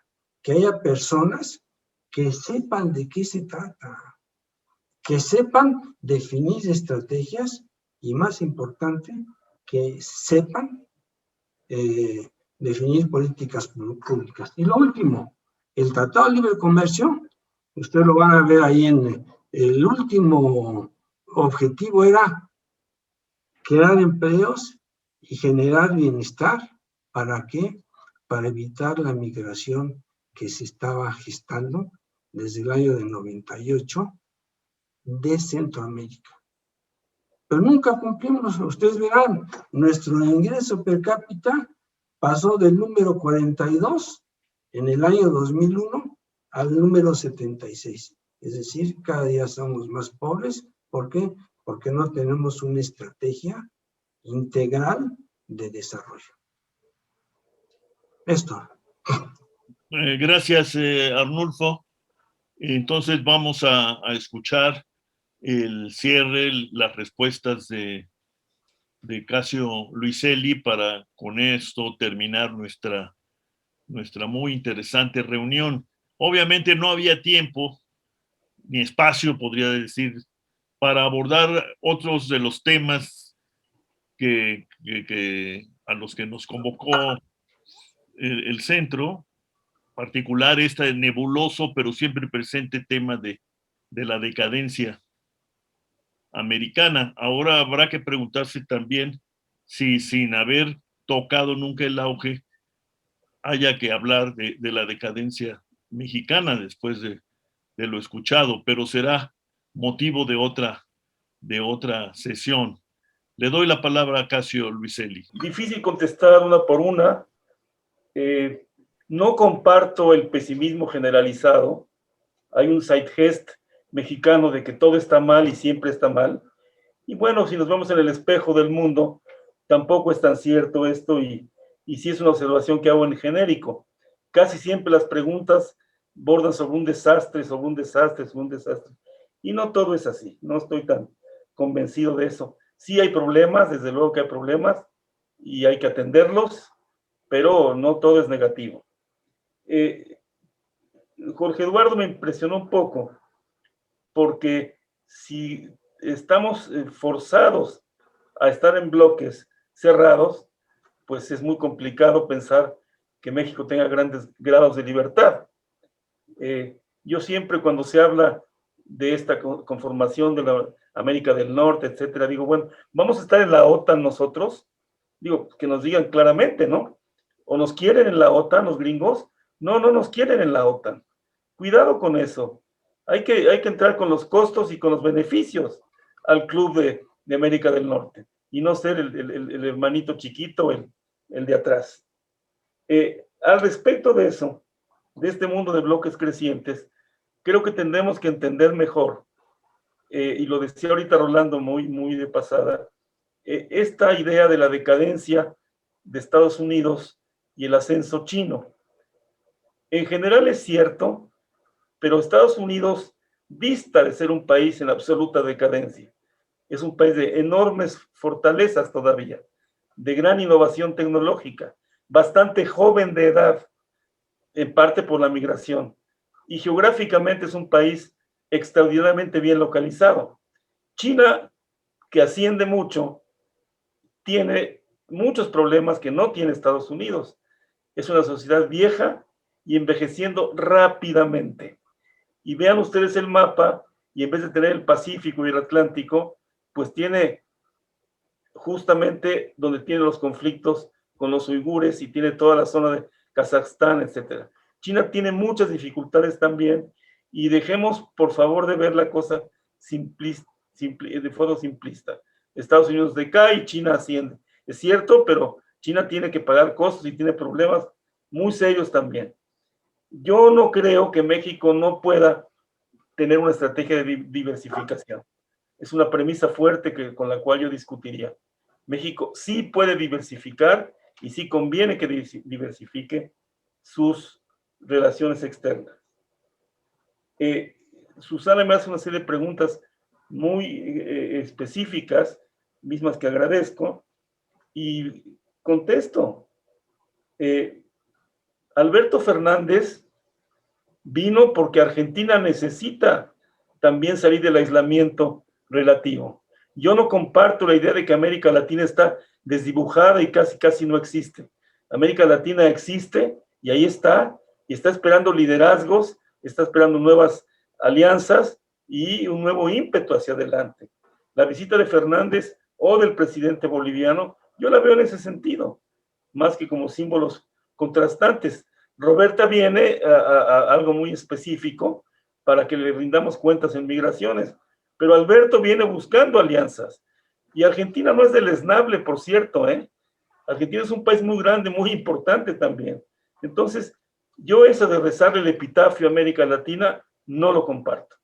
que haya personas que sepan de qué se trata, que sepan definir estrategias y, más importante, que sepan definir políticas públicas. Y lo último, el Tratado de Libre Comercio, ustedes lo van a ver ahí en el último objetivo era crear empleos y generar bienestar. ¿Para qué? Para evitar la migración que se estaba gestando desde el año del 98 de Centroamérica. Pero nunca cumplimos. Ustedes verán, nuestro ingreso per cápita pasó del número 42 en el año 2001 al número 76. Es decir, cada día somos más pobres. ¿Por qué? Porque no tenemos una estrategia integral de desarrollo. Esto. Gracias, Arnulfo. Entonces vamos a escuchar el cierre, las respuestas de Casio Luiselli para con esto terminar nuestra muy interesante reunión. Obviamente no había tiempo ni espacio, podría decir, para abordar otros de los temas a los que nos convocó el centro, en particular este nebuloso pero siempre presente tema de la decadencia americana. Ahora habrá que preguntarse también si, sin haber tocado nunca el auge, haya que hablar de la decadencia mexicana después de lo escuchado, pero será motivo de otra sesión. Le doy la palabra a Casio Luiselli. Difícil contestar una por una. No comparto el pesimismo generalizado. Hay un zeitgeist mexicano de que todo está mal y siempre está mal. Y bueno, si nos vemos en el espejo del mundo, tampoco es tan cierto esto y sí es una observación que hago en genérico. Casi siempre las preguntas bordan sobre un desastre, sobre un desastre, sobre un desastre. Y no todo es así, no estoy tan convencido de eso. Sí hay problemas, desde luego que hay problemas y hay que atenderlos, pero no todo es negativo. Jorge Eduardo me impresionó un poco, porque si estamos forzados a estar en bloques cerrados, pues es muy complicado pensar que México tenga grandes grados de libertad. Yo siempre cuando se habla de esta conformación de la América del Norte, etcétera, digo, bueno, vamos a estar en la OTAN nosotros, Digo, que nos digan claramente, ¿no? O nos quieren en la OTAN, los gringos. No, no nos quieren en la OTAN. Cuidado con eso. Hay que entrar con los costos y con los beneficios al club de América del Norte y no ser el hermanito chiquito, el de atrás. Al respecto de eso, de este mundo de bloques crecientes, creo que tendremos que entender mejor, y lo decía ahorita Rolando muy de pasada, esta idea de la decadencia de Estados Unidos y el ascenso chino. En general es cierto, pero Estados Unidos dista de ser un país en absoluta decadencia. Es un país de enormes fortalezas todavía, de gran innovación tecnológica, bastante joven de edad, en parte por la migración. Y geográficamente es un país extraordinariamente bien localizado. China, que asciende mucho, tiene muchos problemas que no tiene Estados Unidos. Es una sociedad vieja y envejeciendo rápidamente. Y vean ustedes el mapa, y en vez de tener el Pacífico y el Atlántico, pues tiene justamente donde tiene los conflictos con los uigures y tiene toda la zona de Kazajstán, etc. China tiene muchas dificultades también, y dejemos por favor de ver la cosa de forma simplista. Estados Unidos decae y China asciende. Es cierto, pero China tiene que pagar costos y tiene problemas muy serios también. Yo no creo que México no pueda tener una estrategia de diversificación. Es una premisa fuerte con la cual yo discutiría. México sí puede diversificar y sí conviene que diversifique sus relaciones externas. Susana me hace una serie de preguntas muy específicas, mismas que agradezco, y contesto. Alberto Fernández vino porque Argentina necesita también salir del aislamiento relativo. Yo no comparto la idea de que América Latina está desdibujada y casi no existe. América Latina existe y ahí está, y está esperando liderazgos, está esperando nuevas alianzas y un nuevo ímpetu hacia adelante. La visita de Fernández o del presidente boliviano, yo la veo en ese sentido, más que como símbolos contrastantes. Roberta viene a algo muy específico para que le rindamos cuentas en migraciones, pero Alberto viene buscando alianzas. Y Argentina no es deleznable, por cierto, ¿eh? Argentina es un país muy grande, muy importante también. Entonces, yo eso de rezarle el epitafio a América Latina no lo comparto.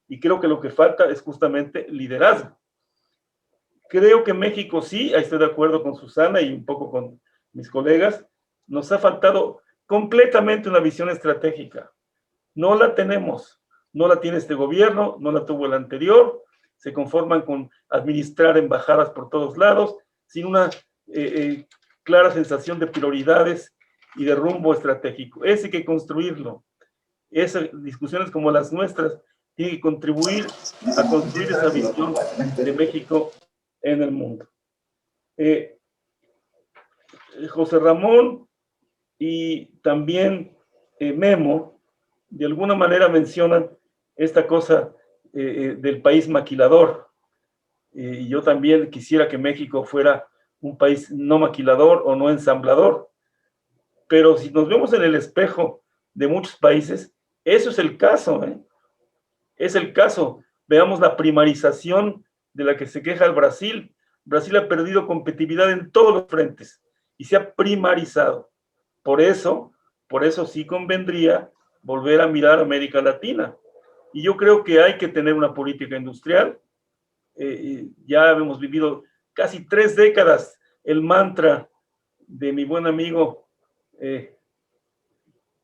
Y creo que lo que falta es justamente liderazgo. Creo que México sí, ahí estoy de acuerdo con Susana y un poco con mis colegas, nos ha faltado completamente una visión estratégica. No la tenemos, no la tiene este gobierno, no la tuvo el anterior, se conforman con administrar embajadas por todos lados, sin una clara sensación de prioridades y de rumbo estratégico. Ese hay que construirlo. Esas discusiones como las nuestras tienen que contribuir a construir esa visión de México en el mundo. José Ramón y también Memo, de alguna manera mencionan esta cosa del país maquilador. Y yo también quisiera que México fuera un país no maquilador o no ensamblador. Pero si nos vemos en el espejo de muchos países, eso es el caso, ¿eh? Es el caso. Veamos la primarización de la que se queja el Brasil. Brasil ha perdido competitividad en todos los frentes y se ha primarizado. Por eso sí convendría volver a mirar a América Latina. Y yo creo que hay que tener una política industrial. Ya hemos vivido casi 3 décadas el mantra de mi buen amigo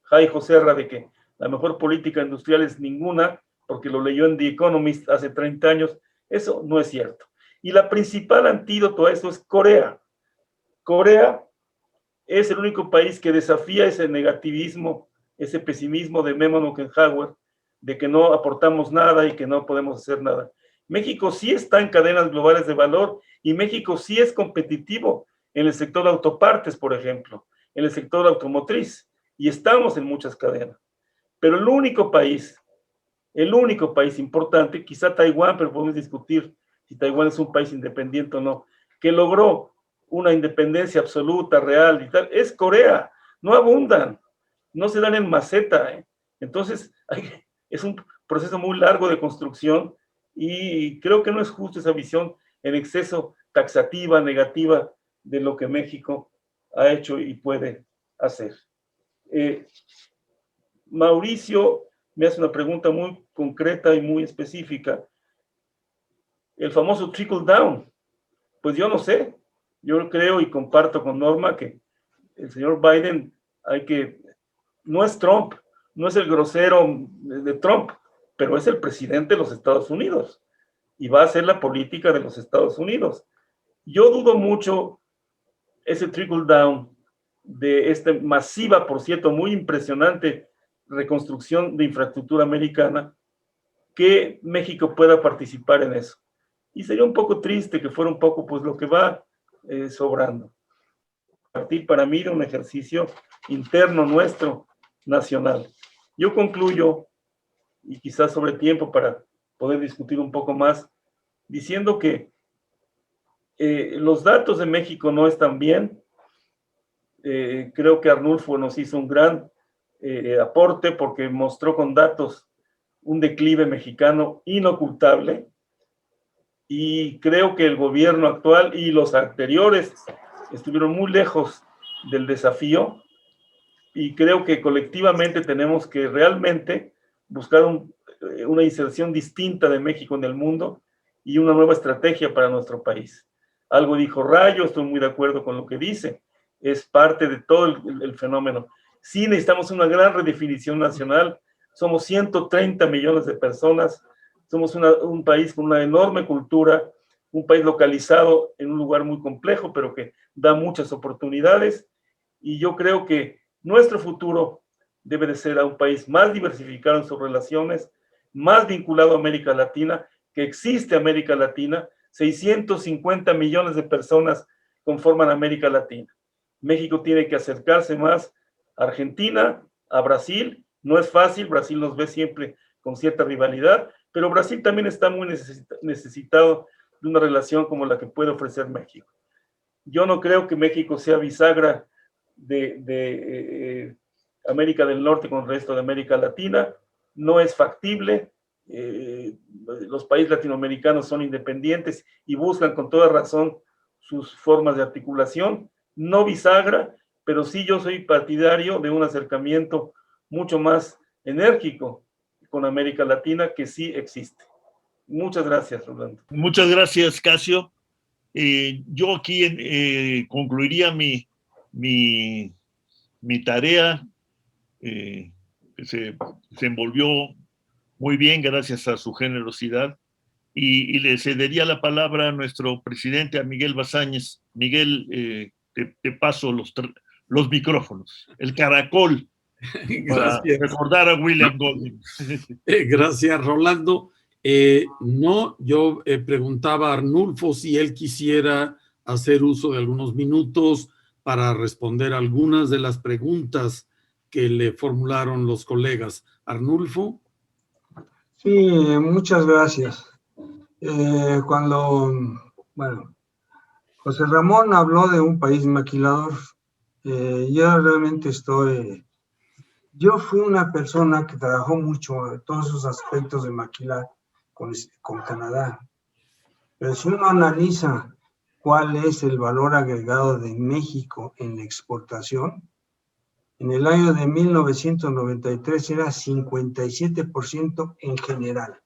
Jai Serra de que la mejor política industrial es ninguna, porque lo leyó en The Economist hace 30 años. Eso no es cierto. Y la principal antídoto a eso es Corea. Corea es el único país que desafía ese negativismo, ese pesimismo de Memo Nukenhauer, de que no aportamos nada y que no podemos hacer nada. México sí está en cadenas globales de valor y México sí es competitivo en el sector de autopartes, por ejemplo, en el sector automotriz, y estamos en muchas cadenas. Pero el único país importante, quizá Taiwán, pero podemos discutir si Taiwán es un país independiente o no, que logró una independencia absoluta, real y tal, es Corea. No abundan, no se dan en maceta, ¿eh? Entonces, es un proceso muy largo de construcción y creo que no es justo esa visión en exceso taxativa, negativa de lo que México ha hecho y puede hacer. Mauricio me hace una pregunta muy concreta y muy específica. El famoso trickle down, pues yo no sé. Yo creo y comparto con Norma que el señor Biden no es Trump, no es el grosero de Trump, pero es el presidente de los Estados Unidos y va a hacer la política de los Estados Unidos. Yo dudo mucho ese trickle down de esta masiva, por cierto, muy impresionante reconstrucción de infraestructura americana, que México pueda participar en eso. Y sería un poco triste que fuera un poco pues lo que va sobrando. Partir para mí de un ejercicio interno nuestro, nacional. Yo concluyo, y quizás sobre tiempo para poder discutir un poco más, diciendo que los datos de México no están bien. Creo que Arnulfo nos hizo un gran aporte porque mostró con datos un declive mexicano inocultable, y creo que el gobierno actual y los anteriores estuvieron muy lejos del desafío, y creo que colectivamente tenemos que realmente buscar una inserción distinta de México en el mundo y una nueva estrategia para nuestro país. Algo dijo Rayo, estoy muy de acuerdo con lo que dice, es parte de todo el fenómeno. Sí necesitamos una gran redefinición nacional, somos 130 millones de personas, somos un país con una enorme cultura, un país localizado en un lugar muy complejo, pero que da muchas oportunidades, y yo creo que nuestro futuro debe de ser a un país más diversificado en sus relaciones, más vinculado a América Latina, que existe América Latina, 650 millones de personas conforman América Latina. México tiene que acercarse más a Argentina, a Brasil. No es fácil, Brasil nos ve siempre con cierta rivalidad, pero Brasil también está muy necesitado de una relación como la que puede ofrecer México. Yo no creo que México sea bisagra de América del Norte con el resto de América Latina. No es factible. Los países latinoamericanos son independientes y buscan con toda razón sus formas de articulación. No bisagra, pero sí yo soy partidario de un acercamiento mucho más enérgico con América Latina, que sí existe. Muchas gracias, Rolando. Muchas gracias, Casio. Yo aquí concluiría mi tarea, que se envolvió muy bien gracias a su generosidad, y le cedería la palabra a nuestro presidente, a Miguel Bazáñez. Miguel, te paso los micrófonos, el caracol, para recordar a William Golding. Gracias, Rolando. No, yo preguntaba a Arnulfo si él quisiera hacer uso de algunos minutos para responder algunas de las preguntas que le formularon los colegas. Arnulfo. Sí, muchas gracias. Bueno, José Ramón habló de un país maquilador. Yo realmente yo fui una persona que trabajó mucho en todos esos aspectos de maquilar con Canadá. Pero si uno analiza cuál es el valor agregado de México en la exportación, en el año de 1993 era 57% en general.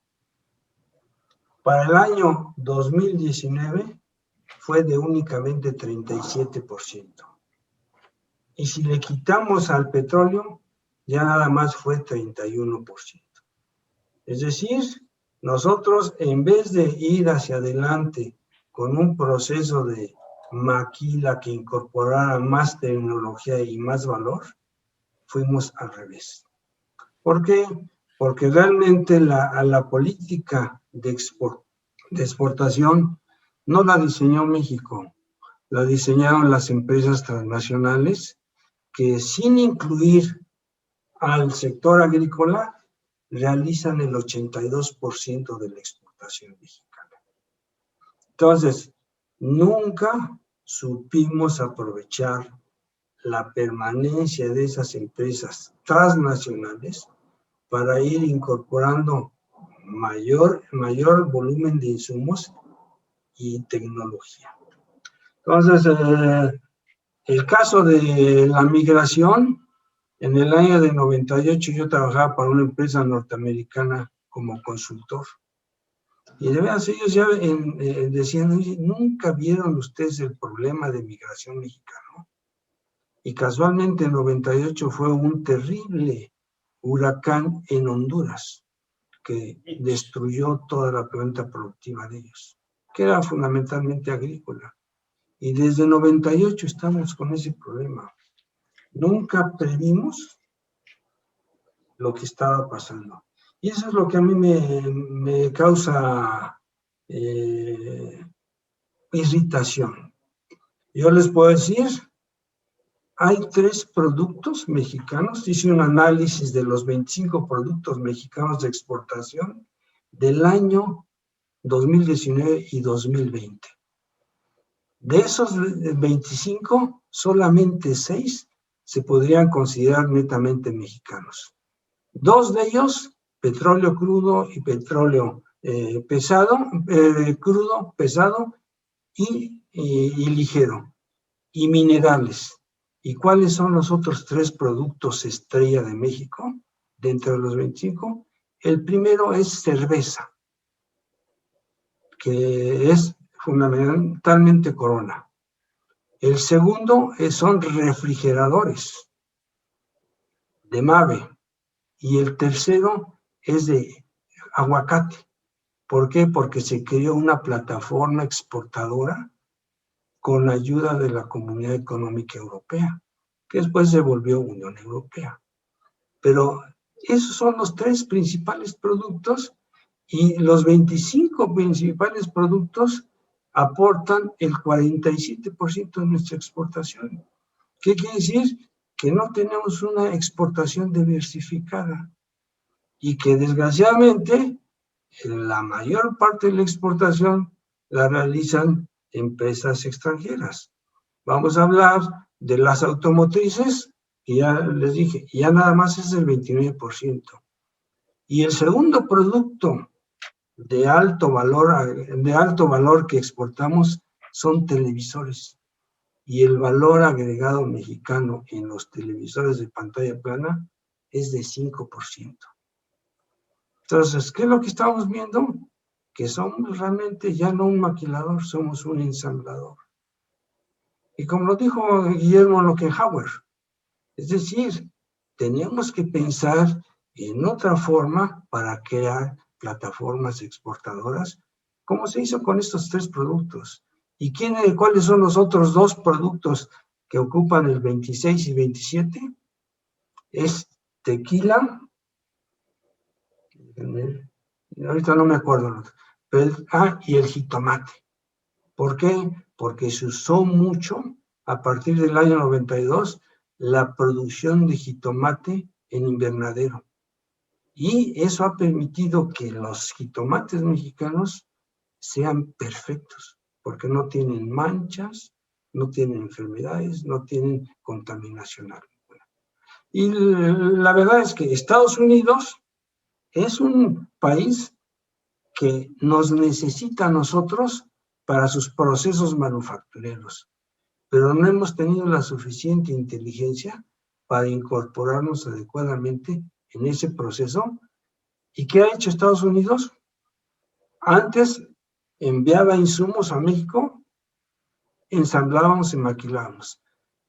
Para el año 2019 fue de únicamente 37%. Y si le quitamos al petróleo, ya nada más fue 31%. Es decir, nosotros, en vez de ir hacia adelante con un proceso de maquila que incorporara más tecnología y más valor, fuimos al revés. ¿Por qué? Porque realmente la política de exportación no la diseñó México, la diseñaron las empresas transnacionales que, sin incluir al sector agrícola, realizan el 82% de la exportación mexicana. Entonces, nunca supimos aprovechar la permanencia de esas empresas transnacionales para ir incorporando mayor volumen de insumos y tecnología. Entonces, el caso de la migración, en el año de 98 yo trabajaba para una empresa norteamericana como consultor. Y de verdad ellos ya decían, oye, ¿nunca vieron ustedes el problema de migración mexicano? Y casualmente en 98 fue un terrible huracán en Honduras que destruyó toda la planta productiva de ellos, que era fundamentalmente agrícola. Y desde 98 estamos con ese problema. Nunca previmos lo que estaba pasando. Y eso es lo que a mí me causa irritación. Yo les puedo decir, hay 3 productos mexicanos, hice un análisis de los 25 productos mexicanos de exportación del año 2019 y 2020. De esos 25, solamente 6 se podrían considerar netamente mexicanos. 2 de ellos, petróleo crudo y petróleo crudo, pesado y ligero, y minerales. ¿Y cuáles son los otros 3 productos estrella de México dentro de los 25? El primero es cerveza, que es fundamentalmente Corona. El segundo son refrigeradores de Mave. Y el tercero es de aguacate. ¿Por qué? Porque se creó una plataforma exportadora con la ayuda de la Comunidad Económica Europea, que después se volvió Unión Europea. Pero esos son los 3 principales productos y los 25 principales productos aportan el 47% de nuestra exportación. ¿Qué quiere decir? Que no tenemos una exportación diversificada y que desgraciadamente la mayor parte de la exportación la realizan empresas extranjeras. Vamos a hablar de las automotrices, que ya les dije, ya nada más es el 29%. Y el segundo producto de alto valor que exportamos son televisores. Y el valor agregado mexicano en los televisores de pantalla plana es de 5%. Entonces, ¿qué es lo que estamos viendo? Que somos realmente ya no un maquilador, somos un ensamblador. Y como lo dijo Guillermo Lockenhauer, es decir, teníamos que pensar en otra forma para crear plataformas exportadoras, como se hizo con estos 3 productos. ¿Y cuáles son los otros 2 productos que ocupan el 26 y 27? Es tequila, ahorita no me acuerdo, pero, y el jitomate. ¿Por qué? Porque se usó mucho a partir del año 92 la producción de jitomate en invernadero. Y eso ha permitido que los jitomates mexicanos sean perfectos, porque no tienen manchas, no tienen enfermedades, no tienen contaminación alguna. Y la verdad es que Estados Unidos es un país que nos necesita a nosotros para sus procesos manufactureros, pero no hemos tenido la suficiente inteligencia para incorporarnos adecuadamente en ese proceso. ¿Y qué ha hecho Estados Unidos? Antes enviaba insumos a México, ensamblábamos y maquilábamos.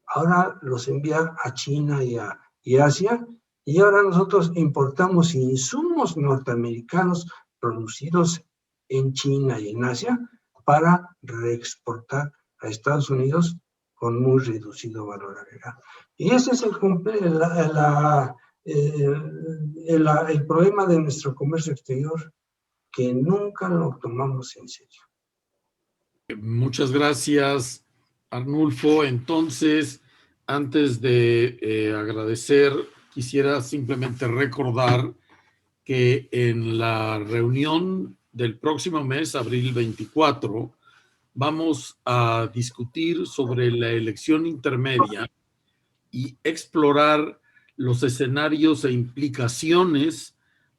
Ahora los envía a China y Asia, y ahora nosotros importamos insumos norteamericanos producidos en China y en Asia para reexportar a Estados Unidos con muy reducido valor agregado. Y ese es el problema de nuestro comercio exterior, que nunca lo tomamos en serio. Muchas gracias, Arnulfo. Entonces, antes de agradecer, quisiera simplemente recordar que en la reunión del próximo mes, abril 24, vamos a discutir sobre la elección intermedia y explorar los escenarios e implicaciones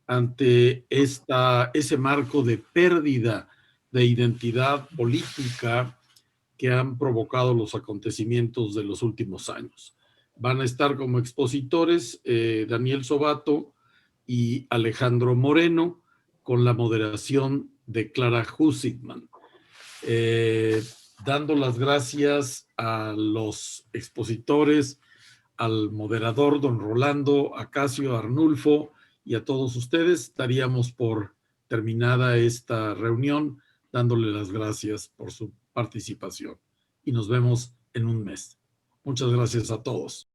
ante ese marco de pérdida de identidad política que han provocado los acontecimientos de los últimos años. Van a estar como expositores Daniel Sobato y Alejandro Moreno, con la moderación de Clara Hussigman. Dando las gracias a los expositores, al moderador don Rolando, a Casio, a Arnulfo y a todos ustedes, daríamos por terminada esta reunión, dándole las gracias por su participación. Y nos vemos en un mes. Muchas gracias a todos.